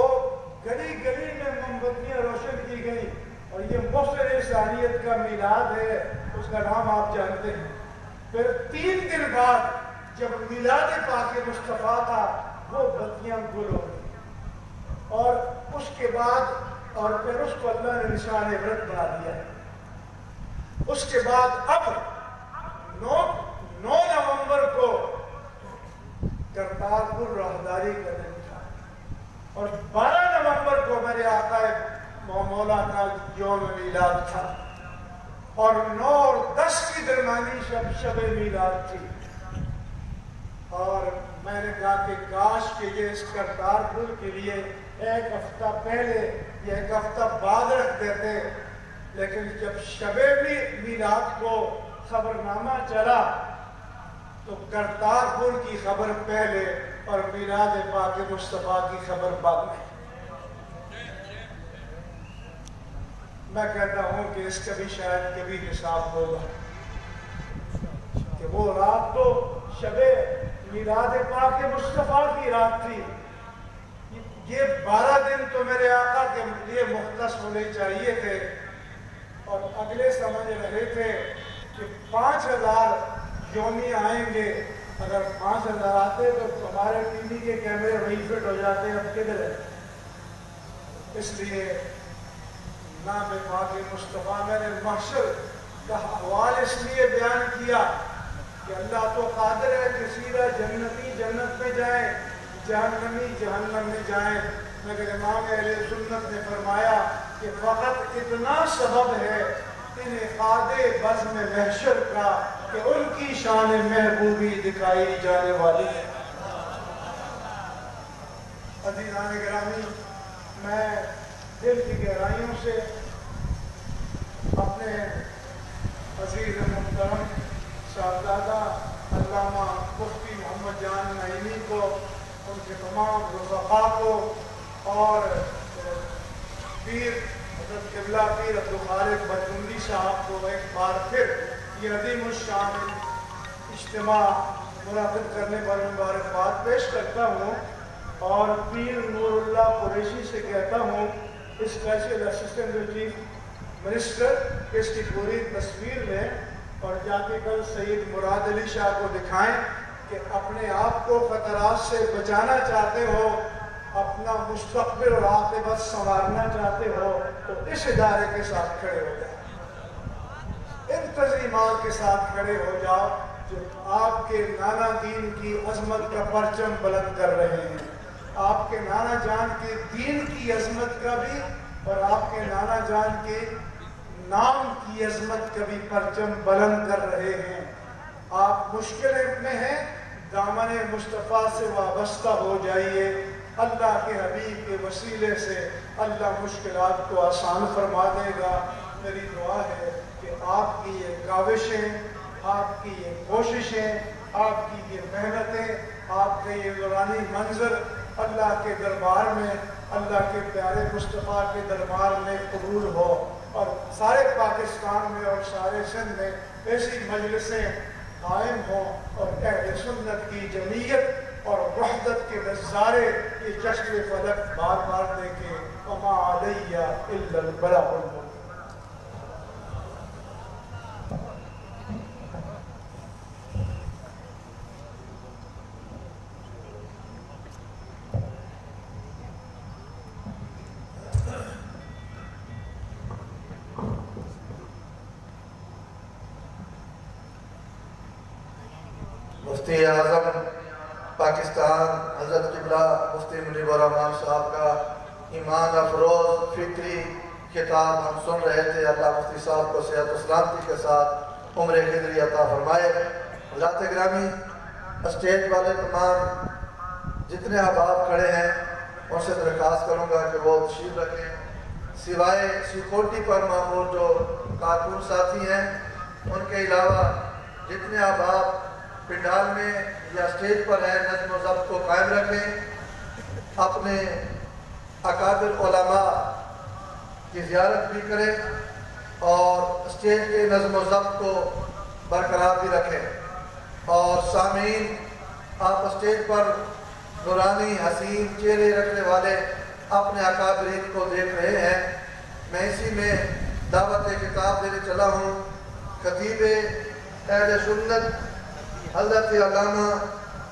گلی گلی میں موم بتیاں روشن کی گئی، اور یہ محسن احسانیت کا میلاد ہے، اس کا نام آپ جانتے ہیں. پھر 3 دن بعد جب میلاد پاک مصطفیٰ تھا وہ بتیاں گل ہو گئی، اور اس کے بعد اور پھر اس کو اللہ نے نشان عبرت بنا دیا. اس کے بعد اب 9 نومبر کو کرتارپور راہداری کا دن تھا، اور 12 نومبر کو میرے آقا مولا کا یوم میلاد تھا، اور 9 اور 10 کی درمیانی شب میلاد تھی. اور میں نے کہا کہ کاش کہ یہ اس کرتارپور کے لیے 1 ہفتہ پہلے یا 1 ہفتہ بعد رکھ دیتے، لیکن جب شب میلاد کو خبرنامہ چلا تو کرتارپور کی خبر پہلے اور میلاد پاک مصطفیٰ کی خبر بعد میں. میں کہتا ہوں کہ اس کا بھی شاید کبھی حساب ہوگا کہ وہ رات تو شب میلاد پاک مصطفیٰ کی رات تھی. یہ 12 دن تو میرے آقا کے لیے مختص ہونے چاہیے تھے، اور اگلے سمجھ رہے تھے کہ 5000 یومی آئیں گے. اگر 5000 آتے تو ہمارے ٹی وی کے کیمرے وہیں فٹ ہو جاتے ہیں. اب کدھر ہے؟ اس لیے نام پاک مصطفیٰ میں نے محشر کا احوال اس لیے بیان کیا کہ اللہ تو قادر ہے کہ سیدھا جنتی جنت میں جائیں، جہنمی جہنم میں جائیں، مگر امام اہل سنت نے فرمایا کہ فقط اتنا سبب ہے انعقاد بزم محشر کا کہ ان کی شان محبوبی دکھائی جانے والی ہے. عزیزان گرامی، میں دل کی گہرائیوں سے اپنے عزیز محترم صاحبزادہ علامہ مفتی محمد جان نعیمی کو، ان کے تمام رفقا کو، اور پیر حضرت قبلہ پیر عبدالخالق بجوندی صاحب کو ایک بار پھر یہ عظیم الشان اجتماع منعقد کرنے پر مبارکباد پیش کرتا ہوں، اور پیر نور اللہ قریشی سے کہتا ہوں اسپیشل اسسٹنٹ چیف منسٹر اس کی پوری تصویر لیں اور جا کے کل سید مراد علی شاہ کو دکھائیں کہ اپنے آپ کو خطرات سے بچانا چاہتے ہو، اپنا مستقبل اور عاقبت سنوارنا چاہتے ہو تو اس ادارے کے ساتھ کھڑے ہو جائیں، ان تنظیمات کے ساتھ کھڑے ہو جاؤ جو آپ کے نانا دین کی عظمت کا پرچم بلند کر رہے ہیں، آپ کے نانا جان کے دین کی عظمت کا بھی اور آپ کے نانا جان کے نام کی عظمت کا بھی پرچم بلند کر رہے ہیں. آپ آپ مشکل میں ہیں دامن مصطفیٰ سے وابستہ ہو جائیے. اللہ کے حبیب کے وسیلے سے اللہ مشکلات کو آسان فرما دے گا. میری دعا ہے کہ آپ کی یہ کاوشیں، آپ کی یہ کوششیں، آپ کی یہ محنتیں، آپ کے یہ نورانی منظر اللہ کے دربار میں، اللہ کے پیارے مصطفیٰ کے دربار میں قبول ہو، اور سارے پاکستان میں اور سارے سندھ میں ایسی مجلسیں قائم ہوں اور اہل سنت کی جمعیت اور وحدت کے نظارے یہ جشن فلک بار بار دیکھیں. وما علیہ الا البلاغ المبین. مفتی اعظم پاکستان حضرت قبلہ مفتی منیب الرحمان صاحب کا ایمان افروز فکری خطاب ہم سن رہے تھے. اللہ مفتی صاحب کو صحت و سلامتی کے ساتھ عمر خضری عطا فرمائے. حضرات گرامی، اسٹیج والے تمام جتنے احباب کھڑے ہیں ان سے درخواست کروں گا کہ وہ تشریف رکھیں. سوائے سیکورٹی پر معمول جو کارکن ساتھی ہیں ان کے علاوہ جتنے احباب پنڈال میں یا اسٹیج پر ہیں نظم و ضبط کو قائم رکھیں. اپنے اکابر علماء کی زیارت بھی کریں اور اسٹیج کے نظم و ضبط کو برقرار بھی رکھیں. اور سامعین، آپ اسٹیج پر نورانی حسین چہرے رکھنے والے اپنے اکابرین کو دیکھ رہے ہیں. میں اسی میں دعوت خطاب دینے چلا ہوں. خطیب اہل سنت حضرت علامہ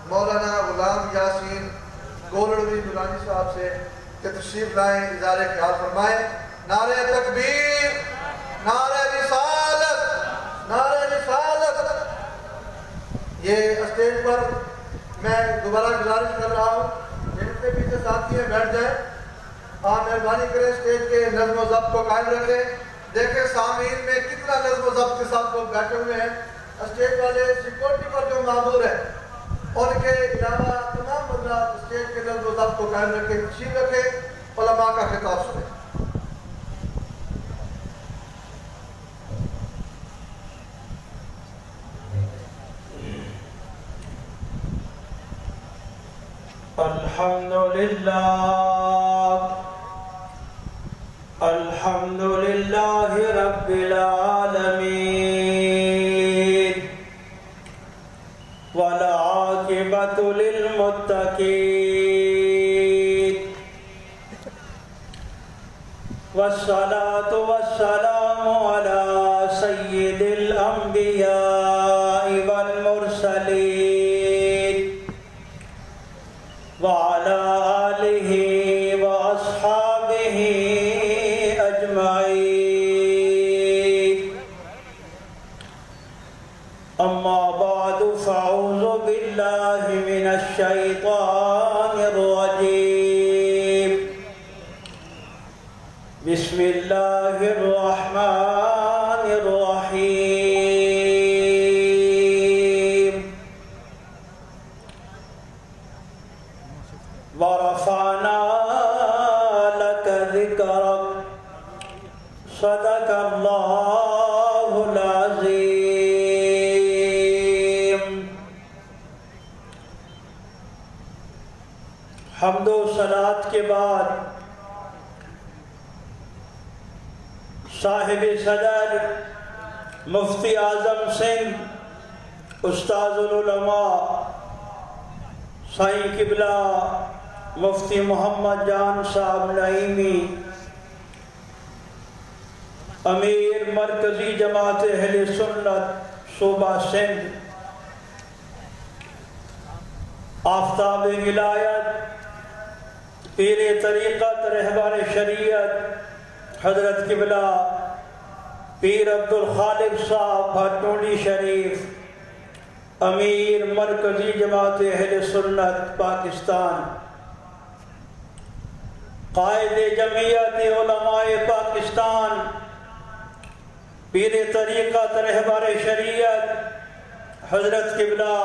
مولانا غلام یاسین گولڑوی نورانی صاحب سے کہ تشریف لائیں، اظہار خیال فرمائیں. نعرہ تکبیر، نعرہ رسالت، نعرہ رسالت. یہ اسٹیج پر میں دوبارہ گزارش کر رہا ہوں جن کے پیچھے ساتھی ہیں بیٹھ جائیں. آپ مہربانی کریں اسٹیج کے نظم و ضبط کو قائم رکھیں. دیکھیں سامعین میں کتنا نظم و ضبط کے ساتھ لوگ بیٹھے ہوئے ہیں. اسٹیج والے سیکورٹی پر جو معمور ہیں ان کے علاوہ تمام حضرات اسٹیج کے نظم و ضبط کو قائم رکھیں، تشریف رکھیں، علماء کا خطاب سنیں. الحمدللہ الحمدللہ رب العالمین والعاقبۃ للمتقین والصلاة والسلام علی سید الانبیاء والمرسلین وعلى آلہ واصحابہ اجمعین. اما بعد فاعوذ باللہ من الشیطان الرجیم. بسم اللہ الرحمن الرحیم. ورفعنا لك ذكرك صدق اللہ العظیم. حمد و صلوات کے بعد صاحب صدر مفتی اعظم سنگھ استاذ العلماء سائیں قبلہ مفتی محمد جان صاحب نعیمی امیر مرکزی جماعت اہل سنت صوبہ سندھ، آفتاب ولایت پیر طریقت رہبر شریعت حضرت قبلہ پیر عبدالخالق صاحب بھٹونڈی شریف امیر مرکزی جماعت اہل سنت پاکستان، قائد جمعیت علماء پاکستان پیر طریقت رہبر شریعت حضرت قبلہ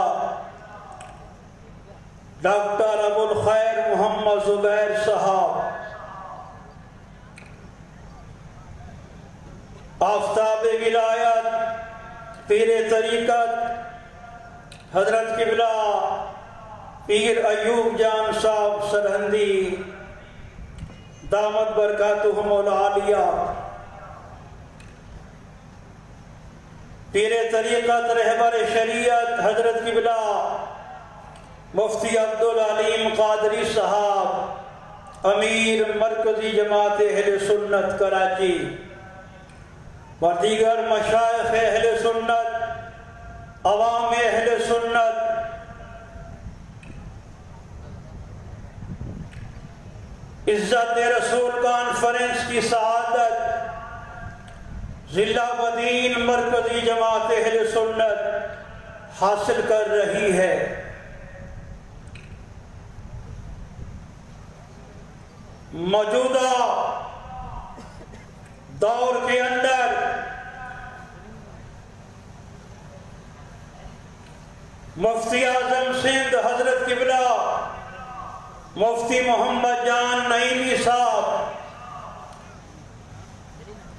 ڈاکٹر ابو الخیر محمد زبیر صاحب، آفتاب ولایت پیر طریقت حضرت قبلہ پیر ایوب جان صاحب سرہندی دامت برکاتہم العالیہ، پیر طریقت رہبر شریعت حضرت قبلہ مفتی عبدالعلیم قادری صاحب، امیر مرکزی جماعت اہل سنت کراچی، اور دیگر مشائخ اہل سنت، عوام اہل سنت، عزت رسول کانفرنس کی سعادت ضلع بدین مرکزی جماعت اہل سنت حاصل کر رہی ہے۔ موجودہ دور کے اندر مفتی اعظم سندھ حضرت قبلہ مفتی محمد جان نعیمی صاحب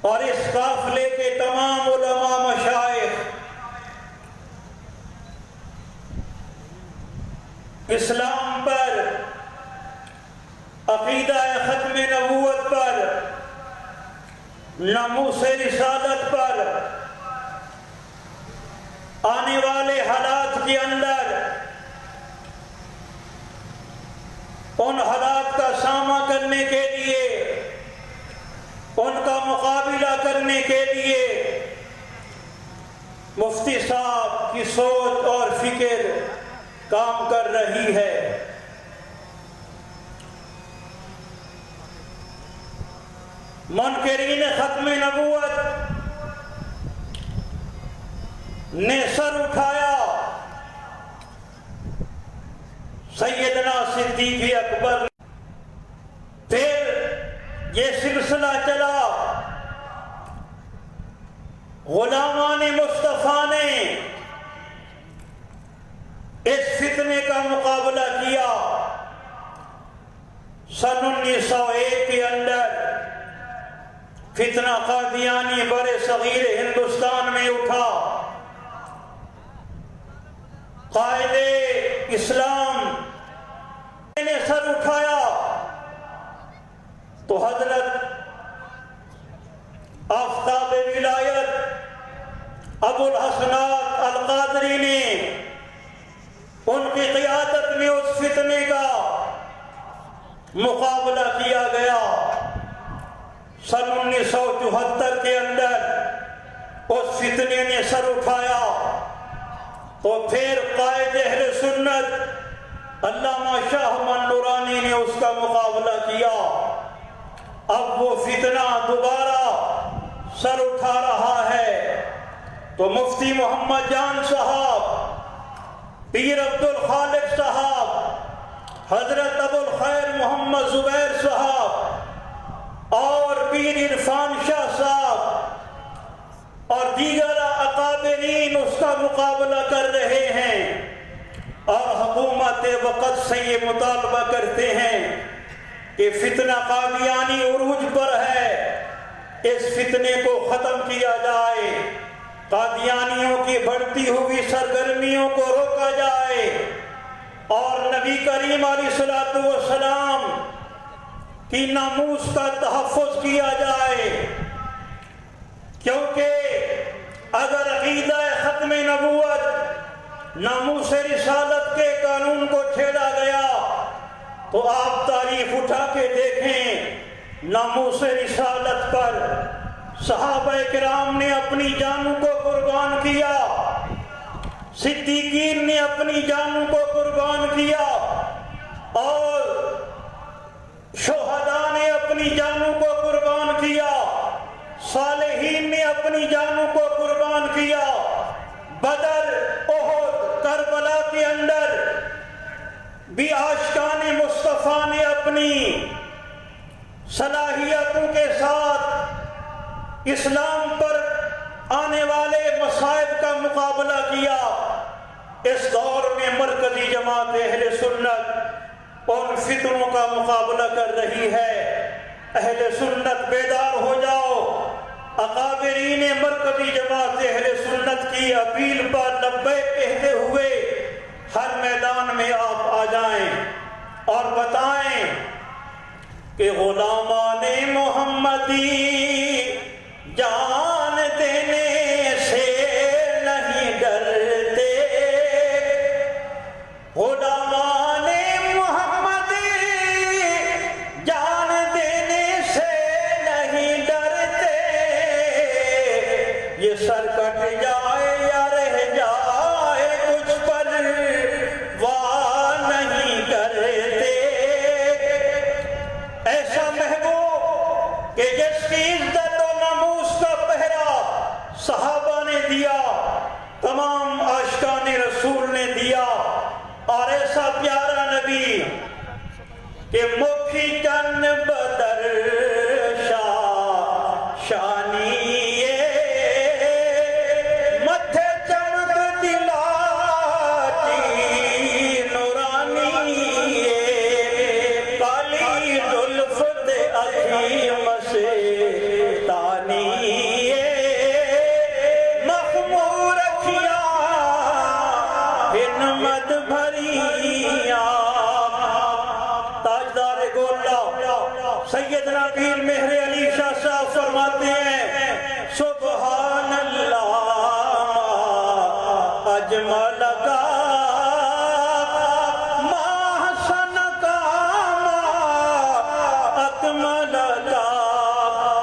اور اس قافلے کے تمام علماء مشائخ اسلام پر، عقیدہ ختم نبوت پر، ناموس رسالت پر، آنے والے حالات کے اندر ان حالات کا سامنا کرنے کے لیے، ان کا مقابلہ کرنے کے لیے مفتی صاحب کی سوچ اور فکر کام کر رہی ہے۔ منکرین ختم نبوت نے سر اٹھایا، سیدنا صدیق اکبر، پھر یہ سلسلہ چلا، غلامان مصطفیٰ نے اس فتنے کا مقابلہ کیا۔ سن 1901 کے اندر فتنہ قادیانی بر صغیر ہندوستان میں اٹھا۔ قائد اسلام نے سر اٹھایا تو حضرت آفتاب ولایت ابو الحسنات القادری نے ان کی قیادت میں اس فتنے کا مقابلہ کیا گیا۔ سن 1974 کے اندر اس فتنے نے سر اٹھایا تو پھر قائد اہل سنت علامہ شاہ من نورانی نے اس کا مقابلہ کیا۔ اب وہ فتنہ دوبارہ سر اٹھا رہا ہے تو مفتی محمد جان صاحب، پیر عبدالخالق صاحب، حضرت ابو الخیر محمد زبیر صاحب اور پیر عرفان شاہ صاحب اور دیگر اکابرین اس کا مقابلہ کر رہے ہیں، اور حکومت وقت سے یہ مطالبہ کرتے ہیں کہ فتنہ قادیانی عروج پر ہے، اس فتنے کو ختم کیا جائے، قادیانیوں کی بڑھتی ہوئی سرگرمیوں کو روکا جائے اور نبی کریم علیہ السلام کی ناموس کا تحفظ کیا جائے، کیونکہ اگر عقیدہ ختم نبوت، ناموس رسالت کے قانون کو چھیڑا گیا تو آپ تاریخ اٹھا کے دیکھیں، ناموس رسالت پر صحابہ کرام نے اپنی جانوں کو قربان کیا، صدیقین نے اپنی جانوں کو قربان کیا، اور شہداء نے اپنی جانوں کو قربان کیا، صالحین نے اپنی جانوں کو قربان کیا۔ بدر، احد، کربلا کے اندر بھی عاشقان مصطفیٰ نے اپنی صلاحیتوں کے ساتھ اسلام پر آنے والے مصائب کا مقابلہ کیا۔ اس دور میں مرکزی جماعت اہل سنت ان فتنوں کا مقابلہ کر رہی ہے۔ اہل سنت بیدار ہو جاؤ، اکابرین مرکزی جماعت اہل سنت کی اپیل پر لبیک کہتے ہوئے ہر میدان میں آپ آ جائیں اور بتائیں کہ غلامان محمدی جان دینے سے نہیں ڈرتے، غلامان محمدی جان دینے سے نہیں ڈرتے، یہ سر کٹ جائے یا رہ جائے کچھ پر واہ نہیں کرتے۔ ایسا محبوب کہ جس کی عزت و ناموس کا پہرا صحابہ نے دیا، تمام عاشقان رسول نے دیا، اور ایسا پیارا نبی کہ مکھی جن بدر شانی متھے چمک دلاچی نورانی کالی زلف دے اکھی مستانی مخمور اکھیاں ہنمت بھریاں، تاجدار گولہ سیدنا پیر مہر علی شاہ صاحب فرماتے ہیں سبحان اللہ اجمل کا ما حسن کا ما اکمل کا،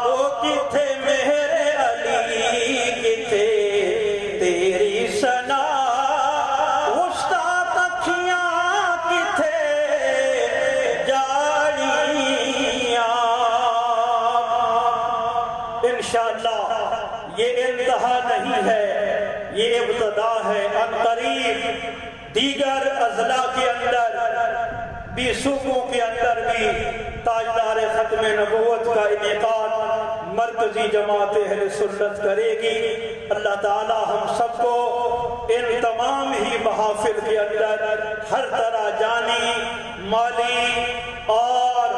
وہ کتھے مہر علی کتھے تیری ثنا، استاد اکھیاں کتھے جاڑیاں۔ انشاءاللہ یہ انتہا نہیں ہے، یہ ابتدا ہے۔ ان قریب دیگر اضلاع کے اندر بھی، صوبوں کے اندر بھی تاجدار ختم نبوت کا انعقاد مرکزی جماعت اہل سنت کرے گی۔ اللہ تعالی ہم سب کو ان تمام ہی محافل کے اندر ہر طرح جانی، مالی اور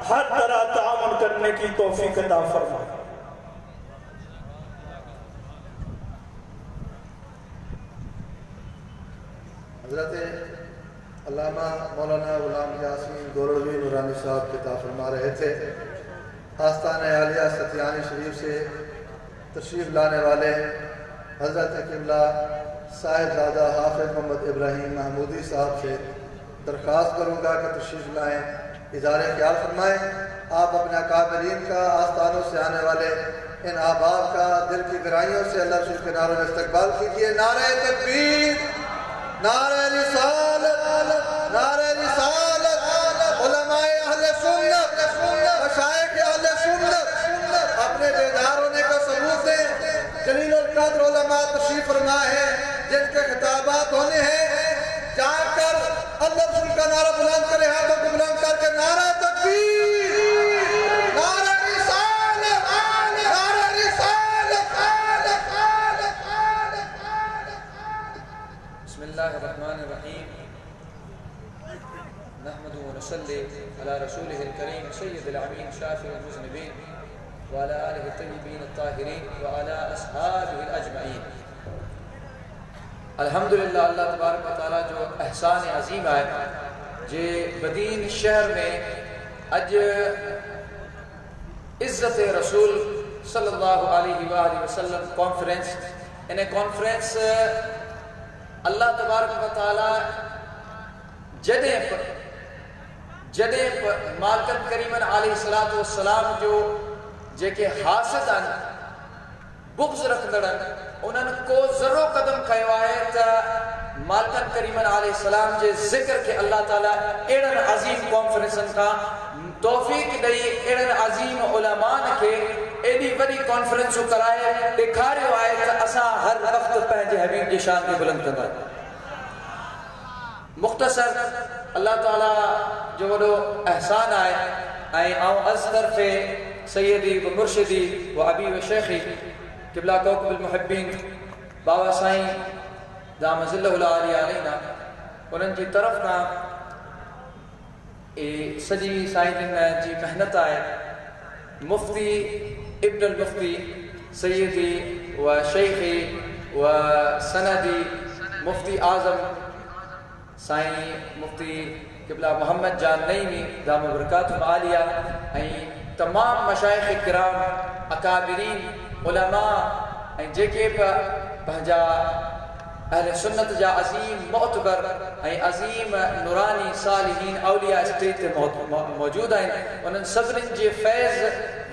ہر طرح تعاون کرنے کی توفیق عطا فرمائے۔ حضرت علامہ مولانا غلام یاسین گورلوی نورانی صاحب خطاب فرما رہے تھے۔ آستانہ عالیہ ستیانی شریف سے تشریف لانے والے حضرت قبلہ صاحبزادہ حافظ محمد ابراہیم محمودی صاحب سے درخواست کروں گا کہ تشریف لائیں، اظہار خیال فرمائیں۔ آپ اپنے اکابرین کا، آستانوں سے آنے والے ان احباب کا دل کی گہرائیوں سے اللہ رسول کے نعروں میں استقبال کیجیے۔ نعرہ تکبیر، نعرہ رسالت، نعرہ رسالت، علماء اہل سنت، مشائخ اہل سنت اپنے بیدار ہونے کا ثبوت دیں۔ جلیل القدر علماء تشریف فرما ہے جن کے خطابات ہونے ہیں، جا کر اللہ رسول کا نعرہ بلند کرے، ہاتھوں کو بلند کر کے نعرہ تکبیر، نعرہ رسالت، نعرہ رسالت۔ بسم اللہ الرحمن الرحیم، نحمد و نصلی علی رسولہ الکریم سید العمین شافع المذنبین وعلی آلہ الطیبین الطاہرین وعلی اصحابہ الاجمعین۔ الحمدللہ اللہ تبارک و تعالیٰ جو احسان عظیم ہے جے بدین شہر میں اج عزت رسول صلی اللہ علیہ وآلہ وسلم کانفرنس، انہیں کانفرنس اللہ تبارک و تعالیٰ جدیں مالکن کریمن علیہ السلام جو جے کہ حاسدن بغض رکھندڑن انہوں کو ذرو قدم کھیو ہے تا مالکن کریمن علیہ السلام جے ذکر کے اللہ تعالیٰ ایڑن عظیم کانفرنسن کا توفیق دئی، ایڑن عظیم علماء کے ایڈی بڑی کانفرنسوں کرائے دکھاریو آئے تا اسا ہر وقت پہنجے حبیب کی شان کے بلند کرنا۔ مختصر اللہ تعالیٰ جو وڈو احسان آئے آئیں آؤں از طرف سیدی و مرشدی و ابی و شیخی قبلہ کوکب المحبین بابا سائیں دام ظلہ العالی علینا انہوں کی طرف نہ سجی سائنن جی محنت آئے مفتی ابن المفتی سیدی و شیخی و سندی مفتی اعظم سائیں مفتی قبلہ محمد جان نعیمی دام برکاتہم عالیہ تمام مشائخ کرام اکابرین علماء جے پہنجا اہل سنت جا عظیم معتبر عظیم نورانی صالحین اولیاء اسٹیج تے موجود ہیں انہوں سبنن جی فیض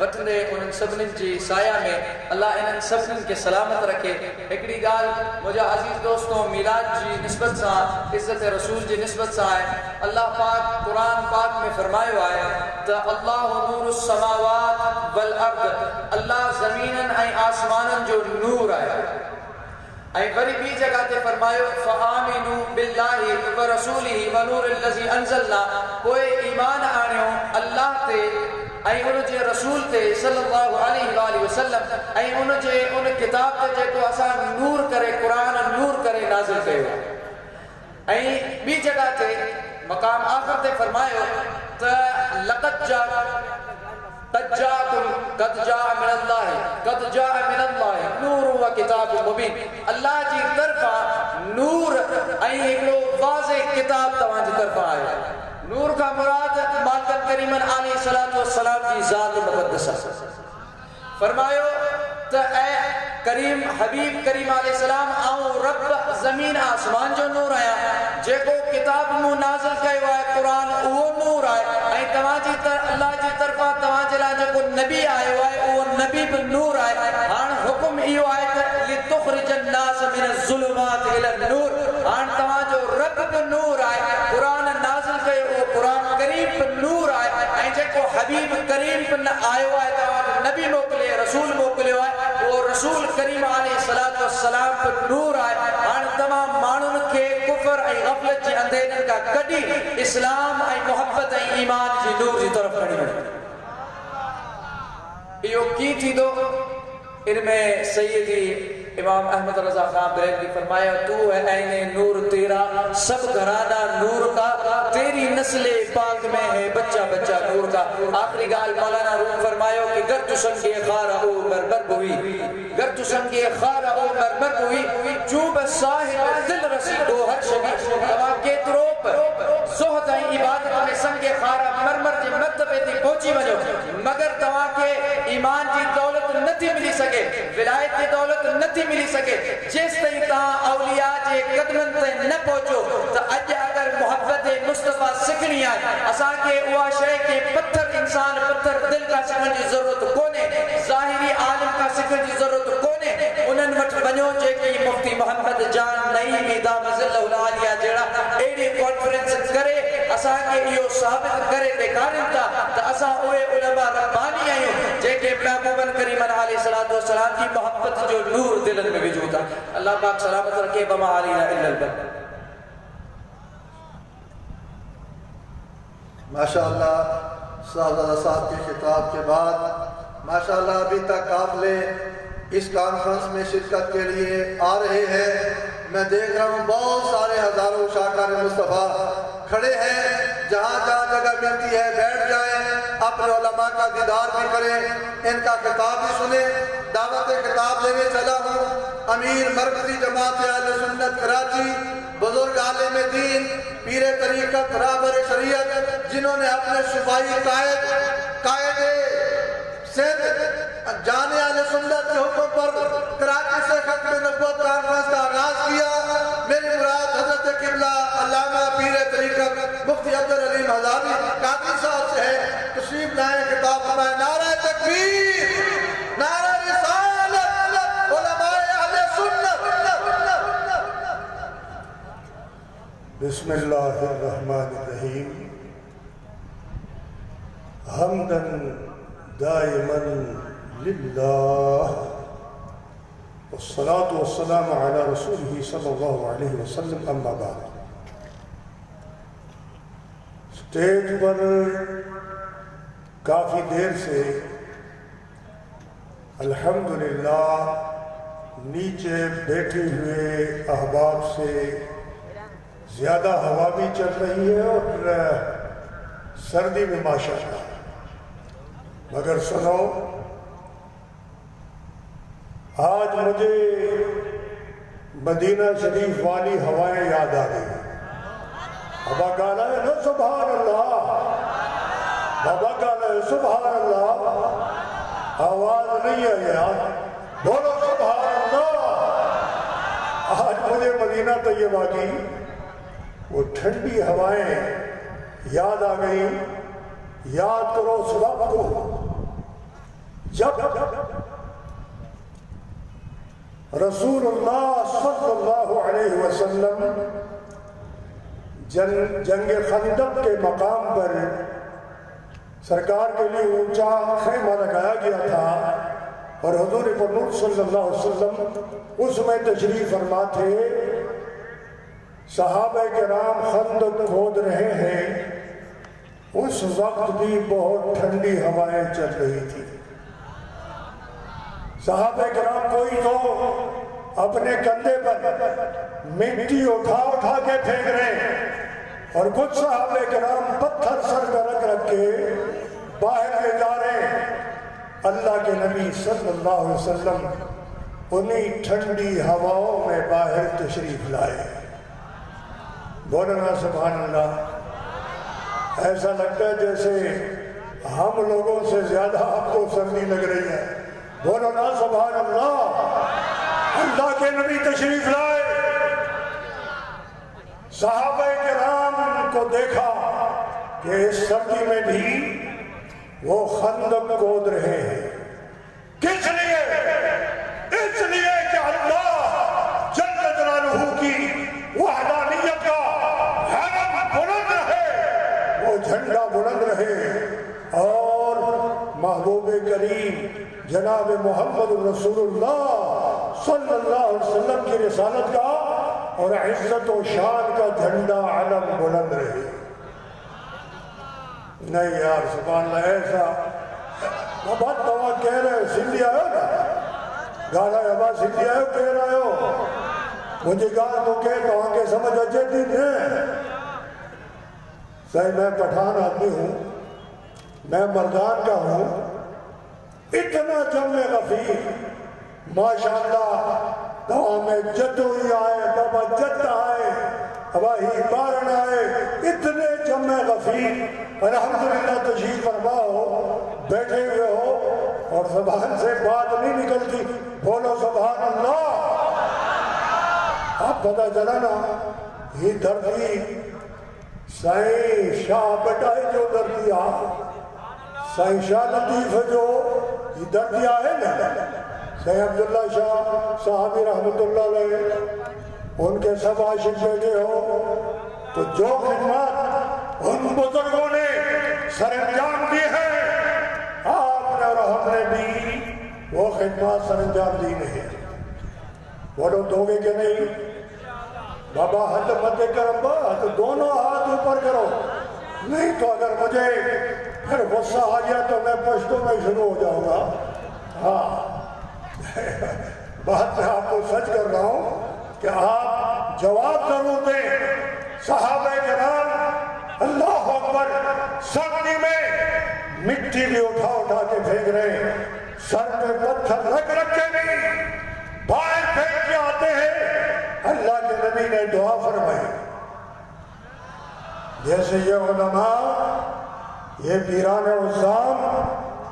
وٹنے انہوں سبنن جی سایہ میں اللہ انہوں سبنن کے سلامت رکھے ایکڑی گال مجھا عزیز دوستوں میلاد جی نسبت سا عزت رسول جی نسبت سا ہے اللہ پاک قرآن پاک میں فرمائے آئے تا اللہ نور السماوات والارض اللہ زمینن آسمانن جو نور آئے بری بھی جگہ تے فرمائے فآمنوا باللہ ورسولہ ونور الذی انزلنا کوئی ایمان آنے ہوں اللہ تے انہوں جے رسول تے صلی اللہ علیہ وآلہ وسلم انہوں جے ان کتاب تے جے کو اسا نور کرے قرآن نور کرے نازل کرے بھی جگہ تے مقام آخر تے فرمائے لقد جاء من اللہ نور و کتاب مبین اللہ جی طرفا نور ایکڑو واضح کتاب تمام جی طرفا آئے نور کا مراد مالکن کریمن علیہ السلام کی ذات مقدسہ فرمایو تو اے کریم حبیب کریم علیہ السلام آؤں رب زمین آسمان جو نور آیا جے کو کتاب مو نازل کئے ہوئے قرآن وہ نور آئے اللہ جی طرفا تماجی لا جو کو نبی آئے ہوئے وہ نبی بن نور آئے آن حکم ایو آئے لِتُخْرِجَ النَّاسَ مِنَ الظُّلُمَاتِ إِلَى النُّورِ آن تماجو رب بن نور آئے قرآن نازل کئے وہ قرآن کریم بن نور آئے جے کو حبیب کریم بن آئے ہوئے تماجو نبی موکلے رسول موکلے ہوئے وہ رسول کریم علیہ السلام پر نور آئے آن تمام مانن کے کفر ای غفلت جی اندھیرن کا کڑی اسلام ای محبت ای ایمان جی نور جی طرف کھڑی ہوئی یہ کی تھی دو ان میں سیدی امام احمد رضا خان بریلوی فرمایا تو ہے عین نور تیرا سب گھرانہ نور کا تیری نسل پاک میں ہے بچہ بچہ نور کا آخری گال مولانا روم فرمایا کہ گر تو سنگے خارہ او مرمر ہوئی گر تو سنگے خارہ او مرمر ہوئی چوب صاحب دل رسی دو ہر شبی تمام کے دروپ زہد عبادت میں سنگے خارہ مرمر جی مرتبے تھی پہنچی وجو مگر تمام کے ایمان جی دولت نتی ملی سکے ولایت کی دولت نتی ملی سکے جس تئی تاں اولیاء جے قدمن تے نہ پہنچو تو اج اگر محبت مصطفیٰ سکھنی آئے اساں کے ہوا شے کے پتھر انسان پتھر دل کا سکھن کی ضرورت کونے ظاہری عالم کا سکھن کی ضرورت کونے انہن وٹ بنو جے کہ مفتی محمد جان نعیمی دام ظلہ العالیہ جڑا ایڈی کانفرنس کرے اساں کے یہ ثابت کرے دکھارن تا تو اساں اوے علماء ربانی آئیوں جے کہ محبوبن کریمن علیہ السلام کی محبت جو نور دلن میں وجود ہے اللہ پاک سلامت رکھے وما علینا الا البلاغ ماشاءاللہ صاحبزادہ صاحب کے خطاب کے بعد ماشاءاللہ ابھی تک قافلے اس کانفرنس میں شرکت کے لیے آ رہے ہیں میں دیکھ رہا ہوں بہت سارے ہزاروں شاکر مصطفیٰ کھڑے ہیں جہاں جہاں جگہ ملتی ہے بیٹھ جائیں اپنے علماء کا دیدار بھی کریں ان کا خطاب بھی سنیں دعوت خطاب لینے چلا ہوں امیر مرکزی جماعت اہل سنت کراچی بزرگ عالم دین پیر طریقت رہبر شریعت جنہوں نے اپنے صوبائی قائد سندھ جانے اہل سنت کے حکم پر کراچی سے ختم نبوت کانفرنس کا آغاز کیا میری مراد حضرت قبلہ علامہ پیر طریقت مفتی عبدالعلیم ہزاری قادری صاحب سے ہے تشریف لائیں خطاب فرمائیں نعرہ تکبیر نعرہ رسالت علماء اہل سنت بسم اللہ الرحمن الرحیم حمداً دائماً للہ والصلاة والسلام علی رسولہ صلی اللہ علیہ وسلم اما بعد سٹیج پر کافی دیر سے الحمدللہ نیچے بیٹھے ہوئے احباب سے زیادہ ہوا بھی چل رہی ہے اور سردی میں ماشاءاللہ، مگر سنو، آج مجھے مدینہ شریف والی ہوائیں یاد آ گئی۔ بابا کہا ہے نا سبحان اللہ، بابا کہا ہے سبحان اللہ، آواز نہیں ہے یار، بولو سبحان اللہ۔ آج مجھے مدینہ طیبہ کی وہ ٹھنڈی ہوائیں یاد آ گئی۔ یاد کرو اس وقت کو جب رسول اللہ صلی اللہ علیہ وسلم جنگ خندق کے مقام پر سرکار کے لیے اونچا خیمہ لگایا گیا تھا اور حضور پاک صلی اللہ علیہ وسلم اس میں تشریف فرما تھے۔ صحابہ کرام خندق کھود رہے ہیں، اس وقت بھی بہت ٹھنڈی ہوائیں چل رہی تھی۔ صحابہ کرام کوئی تو اپنے کندھے پر مٹی اٹھا کے پھینک رہے ہیں اور کچھ صحابہ کرام پتھر سر پر رکھ کے باہر لے جا رہے ہیں۔ اللہ کے نبی صلی اللہ علیہ وسلم انہی ٹھنڈی ہواؤں میں باہر تشریف لائے۔ بولنا سبحان اللہ۔ ایسا لگتا ہے جیسے ہم لوگوں سے زیادہ آپ کو سردی لگ رہی ہے۔ بولنا سبحان اللہ۔ اللہ کے نبی تشریف لائے، صحابہ کرام کو دیکھا کہ اس سردی میں بھی وہ خندق کھود رہے ہیں۔ کس لیے؟ اس لیے کہ اللہ جل جلالہ کی وحدانیت کا علم بلند رہے، وہ جھنڈا بلند رہے اور محبوب کریم جناب محمد رسول اللہ صلی اللہ علیہ وسلم کی رسالت کا اور عزت و شان کا جھنڈا علم بلند رہے۔ نہیں یار سبحان اللہ، ایسا بہت دوا کہہ رہے ہو، سندھی آئے ہو نا، گانا ابا سندھی آئے ہو کہہ رہے ہو، مجھے گانا تو کہتا ہوں کہ سمجھ اچھے دن ہے۔ صحیح میں پٹھان آدمی ہوں، میں مردان کا ہوں، اتنا جمع غفیر ماشاءاللہ، دعا میں جدو ہی آئے، بابا جد آئے، اباہی بارن آئے، اتنے جمع غفیر الحمدللہ تشریف فرما ہو، بیٹھے ہوئے ہو اور زبان سے بات نہیں نکلتی، بولو سبحان اللہ۔ اب پتہ چلا نا یہ دھرتی سائیں شاہ بٹائی جو دھرتی سائیں شاہ لطیف جو یہ دھرتی ہے نا، سائیں عبداللہ شاہ صحابی رحمت اللہ علیہ، ان کے سب عاشق بیٹھے ہو تو جو خدمات ان بزرگوں نے سر انجام دی ہے، آپ نے اور ہم نے بھی وہ خدمات سر انجام دی نہیں۔ بولو دو گے کہ نہیں؟ بابا حد مت کرم با تو دونوں ہاتھ اوپر کرو، نہیں تو اگر مجھے پھر غصہ آ گیا تو میں پشتوں میں شروع ہو جاؤں گا۔ ہاں بات میں آپ کو سچ کر رہا ہوں کہ آپ جواب ضرور دیں۔ صحابہ کرام اللہ اکبر سردی میں مٹی بھی اٹھا کے پھینک رہے ہیں، سر پہ پتھر رکھ کے بھی باہر پھینک کے آتے ہیں۔ اللہ کے نبی نے دعا فرمائی، جیسے یہ علماء، یہ پیران عظام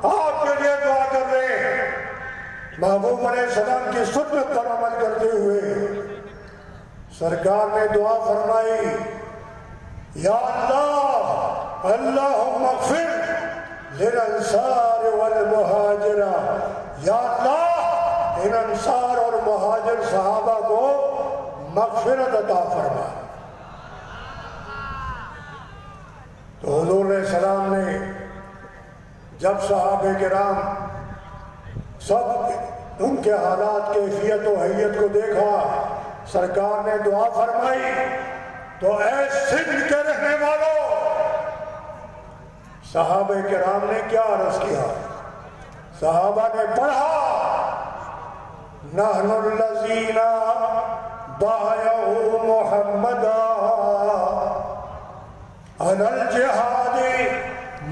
آپ کے لیے دعا کر رہے ہیں، محبوب علیہ السلام کی سنت پر عمل کرتے ہوئے سرکار نے دعا فرمائی، یا اللہ اللہم اغفر للانصار والمہاجر، یا اللہ ان انصار اور مہاجر صحابہ کو مغفرت عطا فرما۔ تو حضور علیہ السلام نے جب صحابہ کرام سب ان کے حالات کیفیت و حیت کو دیکھا، سرکار نے دعا فرمائی تو اے سندھ کے رہنے والوں، صحابہ کرام نے کیا عرض کیا؟ صحابہ نے پڑھا نحن الذین بایعوا محمدا علی الجہاد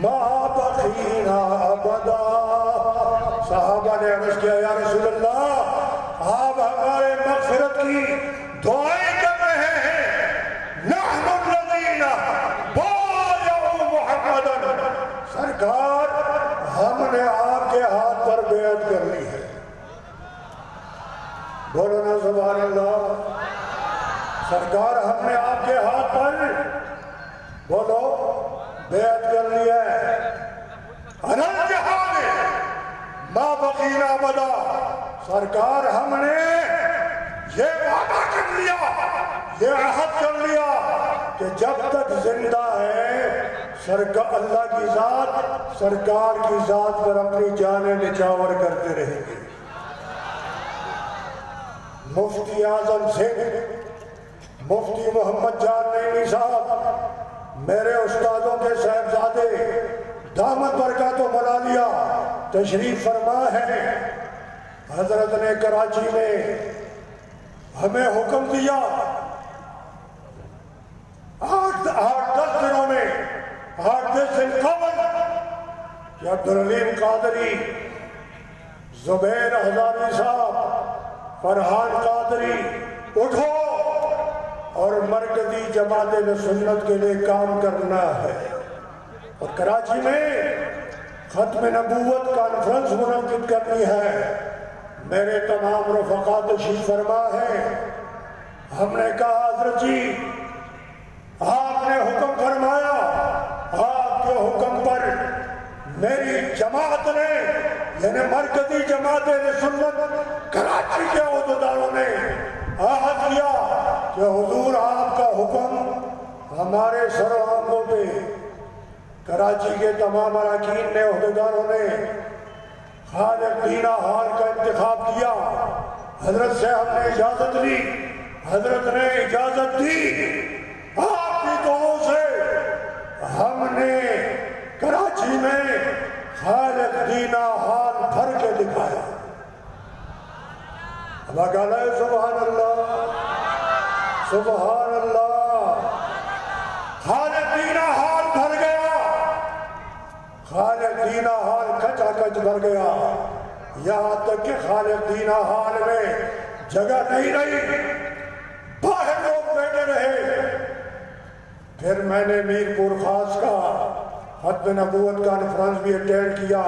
ما بقینا ابدا. صحابہ نے عرض کیا یا رسول اللہ آپ ہمارے مغفرت کی دعائیں کر رہے ہیں. نحن الذین بایعوا محمدا، سرکار ہم نے آپ کے ہاتھ پر بیعت کر لی ہے. بولو نا سبحان اللہ. سرکار ہم نے آپ کے ہاتھ پر بولو بیعت کر لی ہے. علی الجہاد ما بقینا ابدا، سرکار ہم نے یہ وعدہ کر لیا، یہ عہد کر لیا کہ جب تک زندہ ہے سرکار اللہ کی ذات سرکار کی ذات پر اپنی جانیں نچھاور کرتے رہیں گے. مفتی اعظم سنگھ مفتی محمد جان نعیمی صاحب میرے استادوں کے صاحبزادے دامت برکات و ملالیہ تشریف فرما ہے. حضرت نے کراچی میں ہمیں حکم دیا 8-10 دنوں میں 8-10 دن قبل کہ عبدالعلیم قادری، زبیر ہزاروی صاحب، فرحان قادری اٹھو اور مرکزی جماعت سنت کے لیے کام کرنا ہے. اور کراچی میں ختم نبوت کانفرنس منعقد کرنی ہے. میرے تمام رفقا تشریف فرما ہے. ہم نے کہا حضرت جی آپ نے حکم فرمایا، آپ کے حکم پر میری جماعت نے یعنی مرکزی جماعت سنت کراچی کے عہدیداروں نے عہد کیا کہ حضور آپ کا حکم ہمارے سر و آنکھوں پہ. کراچی کے تمام اراکین نے عہدیداروں نے خالق دینا ہال کا انتخاب کیا. حضرت سے ہم نے اجازت لی، حضرت نے اجازت دی. آپ کی دعاؤں سے ہم نے کراچی میں خالق دینا ہال بھر کے دکھایا. سبحان اللہ سبحان اللہ. خالق دینا ہال بھر گیا، خالق دینا ہال کچا کچ بھر گیا. یہاں تک کہ خالق دینا ہال میں جگہ نہیں رہی، باہر لوگ بیٹھے رہے. پھر میں نے میرپور خاص کا ختم نبوت کانفرنس بھی اٹینڈ کیا.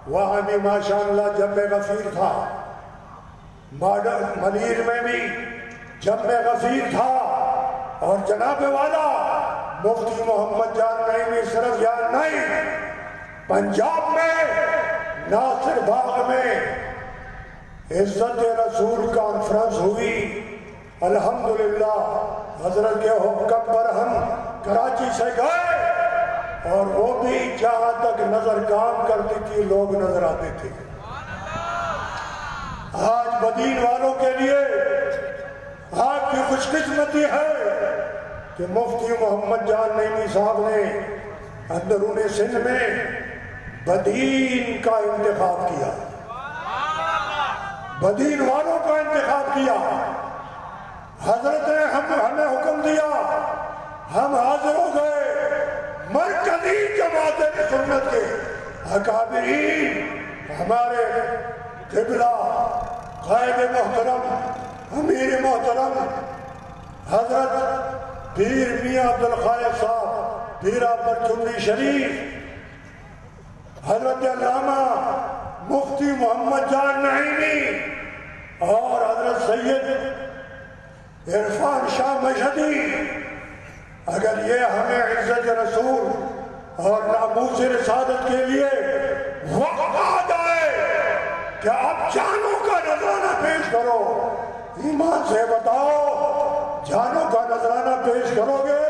وہاں بھی ماشاءاللہ جنب غفیر تھا، منیر میں بھی جنب غفیر تھا. اور جناب والا مفتی محمد جان نعیمی صرف یاد نہیں، پنجاب میں ناصر باغ میں عزت رسول کانفرنس ہوئی. الحمدللہ حضرت کے حکم پر ہم کراچی سے گئے اور وہ بھی جہاں تک نظر کام کرتی تھی لوگ نظر آتے تھے. آج بدین والوں کے لیے آپ کی خوش قسمتی ہے کہ مفتی محمد جان نعیمی صاحب نے اندرون سندھ میں بدین کا انتخاب کیا، بدین والوں کا انتخاب کیا. حضرت نے ہمیں حکم دیا، ہم حاضر ہو گئے. مرکزی جماعت سنت کے اکابرین ہمارے قبلہ قائد محترم امیر محترم حضرت پیر میاں عبدالخالق صاحب پیرا پر چمری شریف، حضرت علامہ مفتی محمد جان نعیمی اور حضرت سید عرفان شاہ مشہدی. اگر یہ ہمیں عزت رسول اور ناموس رسالت کے لیے وقت آ جائے کہ اب جانوں کا نذرانہ پیش کرو، ایمان سے بتاؤ جانوں کا نذرانہ پیش کرو گے؟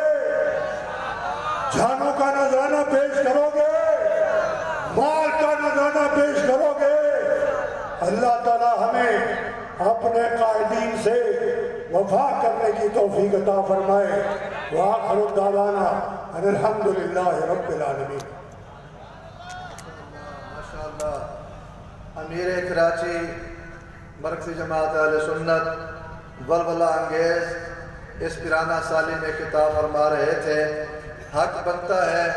جانوں کا نذرانہ پیش کرو گے؟ مال کا نذرانہ پیش کرو گے؟ اللہ تعالی ہمیں اپنے قائدین سے وفا کرنے کی توفیق عطا فرمائے. وآخر دعوانا ان الحمدللہ رب العالمین. ماشاءاللہ امیر کراچی مرکزی جماعت اہل سنت ولولہ انگیز اس پیرانہ سالی میں خطاب فرما رہے تھے، حق بنتا ہے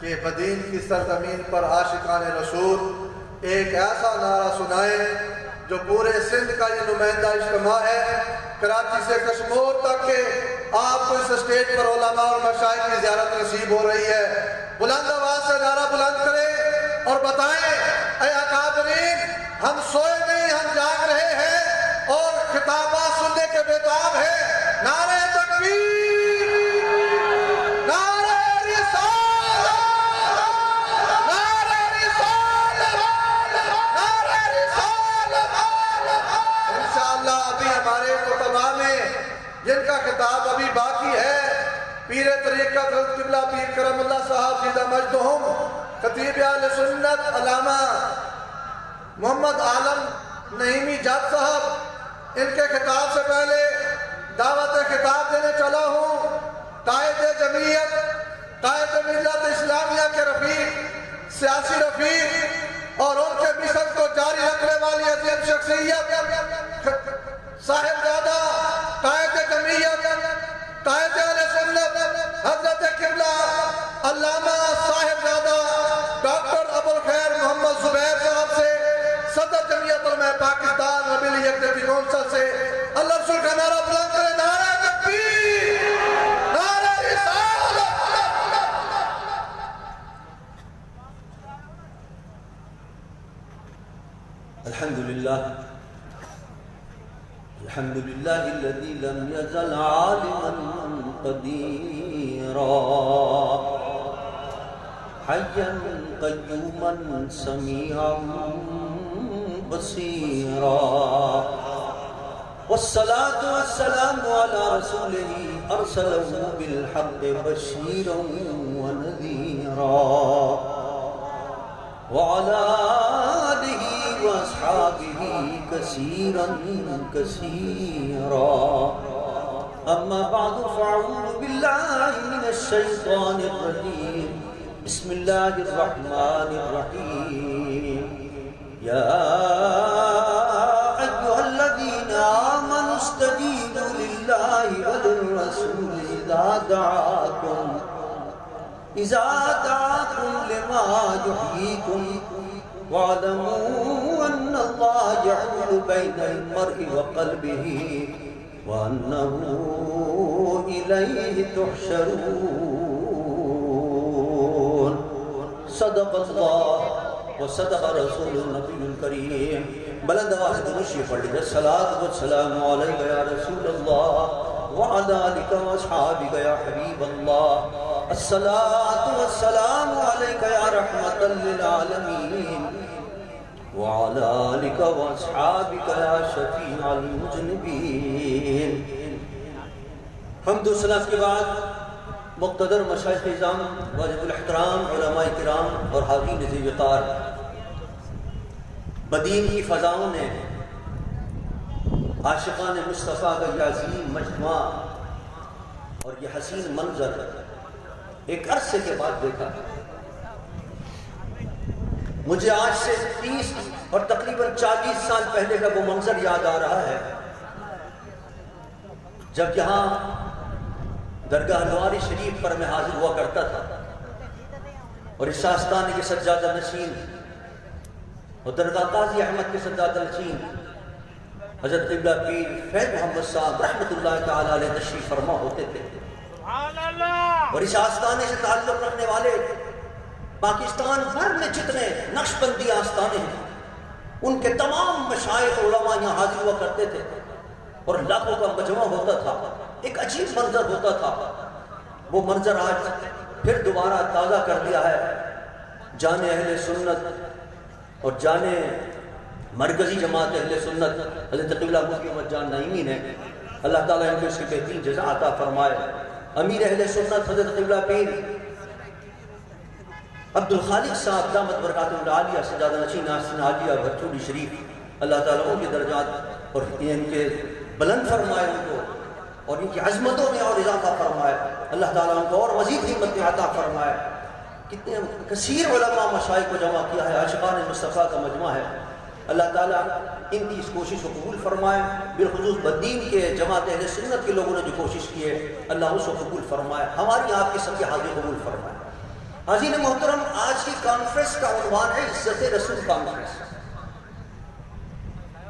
کہ بدین کی سرزمین پر عاشقان رسول ایک ایسا نعرہ سنائیں جو پورے سندھ کا یہ نمائندہ اجتماع ہے، کراچی سے کشمیر تک کے آپ کو اس اسٹیج پر علماء اور مشائخ کی زیارت نصیب ہو رہی ہے۔ بلند آواز سے نعرہ بلند کریں اور بتائیں، اے اکابرین، ہم سوئے نہیں، ہم جاگ رہے ہیں اور خطابات سننے کے بےتاب ہیں۔ نعرہ تکبیر، نعرہ رسالت، نعرہ رسالت، نعرہ رسالت۔ انشاءاللہ ابھی ہمارے خطبہ میں جن کا خطاب ابھی باقی ہے، پیر طریقت حضرت قبلہ پیر کرم اللہ صاحب زندہ مجدہم خطیب اہل سنت علامہ محمد عالم نعیمی جات صاحب، ان کے خطاب سے پہلے دعوت خطاب دینے چلا ہوں قائد جمعیت، قائد ملت اسلامیہ کے رفیق، سیاسی رفیق اور ان کے مشن کو جاری رکھنے والی عظیم شخصیت، صاحبزادہ قائد جمعیت، قائد اہل سنت حضرت قبلہ علامہ صاحبزادہ ڈاکٹر ابوالخیر محمد زبیر صاحب سے، صدر جمعیت علماء پاکستان ربیع یکجہتی کونسل سے اللہ رسول کا نعرہ بلند کرے، نعرہ تکبیر، نعرہ رسالت۔ الحمد لله الذي لم يزل عالما قديرا حيا قيوما سميعا بصيرا، والصلاة والسلام على رسوله أرسله بالحق بشيرا ونذيرا، وعلى آله وأصحابه كثيرا كثيرا، أما بعد فأعوذ بالله من الشيطان الرجيم، بسم الله الرحمن الرحيم، يا أيها الذين آمنوا استجيبوا لله وللرسول إذا دعاكم لما يحييكم، واعلموا أن الله يحول بين المرء وقلبه وأنه إليه تحشرون۔ صدق الله وصدق رسول النبي الكريم۔ بلند آواز درشی پڑھ لیجیے، الصلاة والسلام علیک یا رسول اللہ وعلی آلک واصحابک یا حبیب اللہ، الصلاة والسلام علیک یا رحمت للعالمین وعلی آلک واصحابک یا شفیع المذنبین۔ حمد و ثنا کے بعد مقتدر مشائخ اعظام، واجب الاحترام علماء کرام اور حاضرین ذی وقار، بدین کی فضاؤں نے عاشقان مصطفیٰ کا یہ عظیم مجمع اور یہ حسین منظر ایک عرصے کے بعد دیکھا۔ مجھے آج سے 30 اور تقریباً 40 سال پہلے کا وہ منظر یاد آ رہا ہے جب یہاں درگاہ نواری شریف پر میں حاضر ہوا کرتا تھا اور اس آستانے کے سجادہ نشین اور درگاہ قاضی احمد کے سجادہ نشین حضرت قبلہ پیر فیض محمد صاحب رحمت اللہ تعالیٰ علیہ تشریف فرما ہوتے تھے، اور اس آستانے سے تعلق رکھنے والے پاکستان بھر میں جتنے نقش بندی آستانے ہیں ان کے تمام مشائخ علماء یہاں حاضر ہوا کرتے تھے اور لاکھوں کا مجمع ہوتا تھا، ایک عجیب منظر ہوتا تھا۔ وہ منظر آج پھر دوبارہ تازہ کر دیا ہے جان اہل سنت اور جان مرکزی جماعت اہل سنت حضرت قبلہ مفتی محمد جان نعیمی نے، اللہ تعالیٰ ان کو اس کی بہترین جزا عطا فرمائے۔ امیر اہل سنت حضرت قبلہ پیر عبدالخالق صاحب دامت برکاتہ العالیہ سجادہ نشین آستین عالیہ بھرچوڑی شریف، اللہ تعالیٰ ان کے درجات اور ان کے بلند فرمائے ان کو اور ان کی عظمتوں میں اور اضافہ فرمائے، اللہ تعالیٰ ان کو اور مزید ہمت عطا فرمائے۔ کتنے کثیر علماء مشائخ کو جمع کیا ہے، عاشقان مصطفیٰ کا مجمع ہے۔ اللہ تعالیٰ ان کی اس کوشش کو قبول فرمائے، بالخصوص بدین کے جماعت اہل سنت کے لوگوں نے جو کوشش کی ہے اللہ اس کو قبول فرمائے، ہماری آپ کی سب کی حاضری قبول فرمائے۔ حاضرین محترم، آج کی کانفرنس کا عنوان ہے عزت رسول کانفرنس۔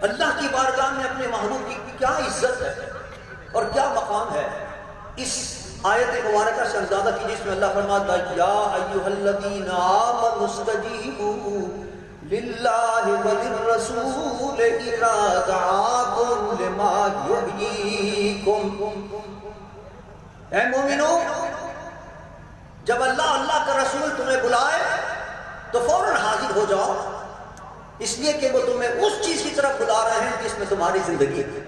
اللہ کی بارگاہ میں اپنے محبوب کی کیا عزت ہے اور کیا مقام ہے، اس آیت مبارکہ سے اندازہ کیجیے، جس میں اللہ فرماتا ہے یا ایھا الذین آمنوا استجیبوا للہ وللرسول اذا دعاکم لما یحییکم۔ اے مومنو، جب اللہ کا رسول تمہیں بلائے تو فوراً حاضر ہو جاؤ، اس لیے کہ وہ تمہیں اس چیز کی طرف بلا رہے ہیں جس میں تمہاری زندگی ہے۔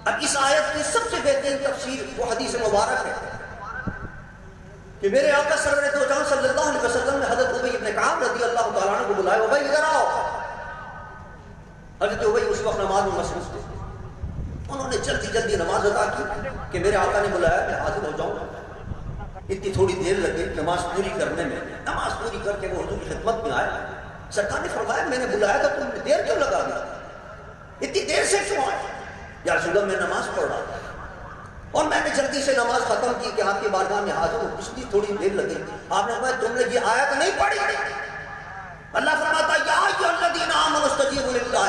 اب اس آیت کی سب سے بہترین تفسیر وہ حدیث مبارک ہے کہ میرے آقا سرور دو جہاں صلی اللہ علیہ وسلم نے حضرت ابی بن کعب رضی اللہ تعالیٰ عنہ کو بلایا، ابی ادھر آؤ۔ حضرت ابی اس وقت نماز میں مصروف تھے، انہوں نے جلدی نماز ادا کی کہ میرے آقا نے بلایا کہ حاضر ہو جاؤں۔ اتنی تھوڑی دیر لگی نماز پوری کرنے میں، نماز پوری کر کے وہ حضور کی خدمت میں آئے۔ سرکار نے فرمایا میں نے بلایا تھا، تم نے دیر کیوں لگا دی، اتنی دیر سے کیوں آئے؟ یا رسول اللہ میں نماز پڑھ رہا تھا اور میں نے جلدی سے نماز ختم کی کہ آپ کی بارگاہ میں حاضر ہوں، اس لیے تھوڑی دیر لگی۔ آپ نے فرمایا تم نے یہ آیت نہیں پڑھی؟ اللہ فرماتا ہے یا ایھا الذین آمنوا استجیبوا للہ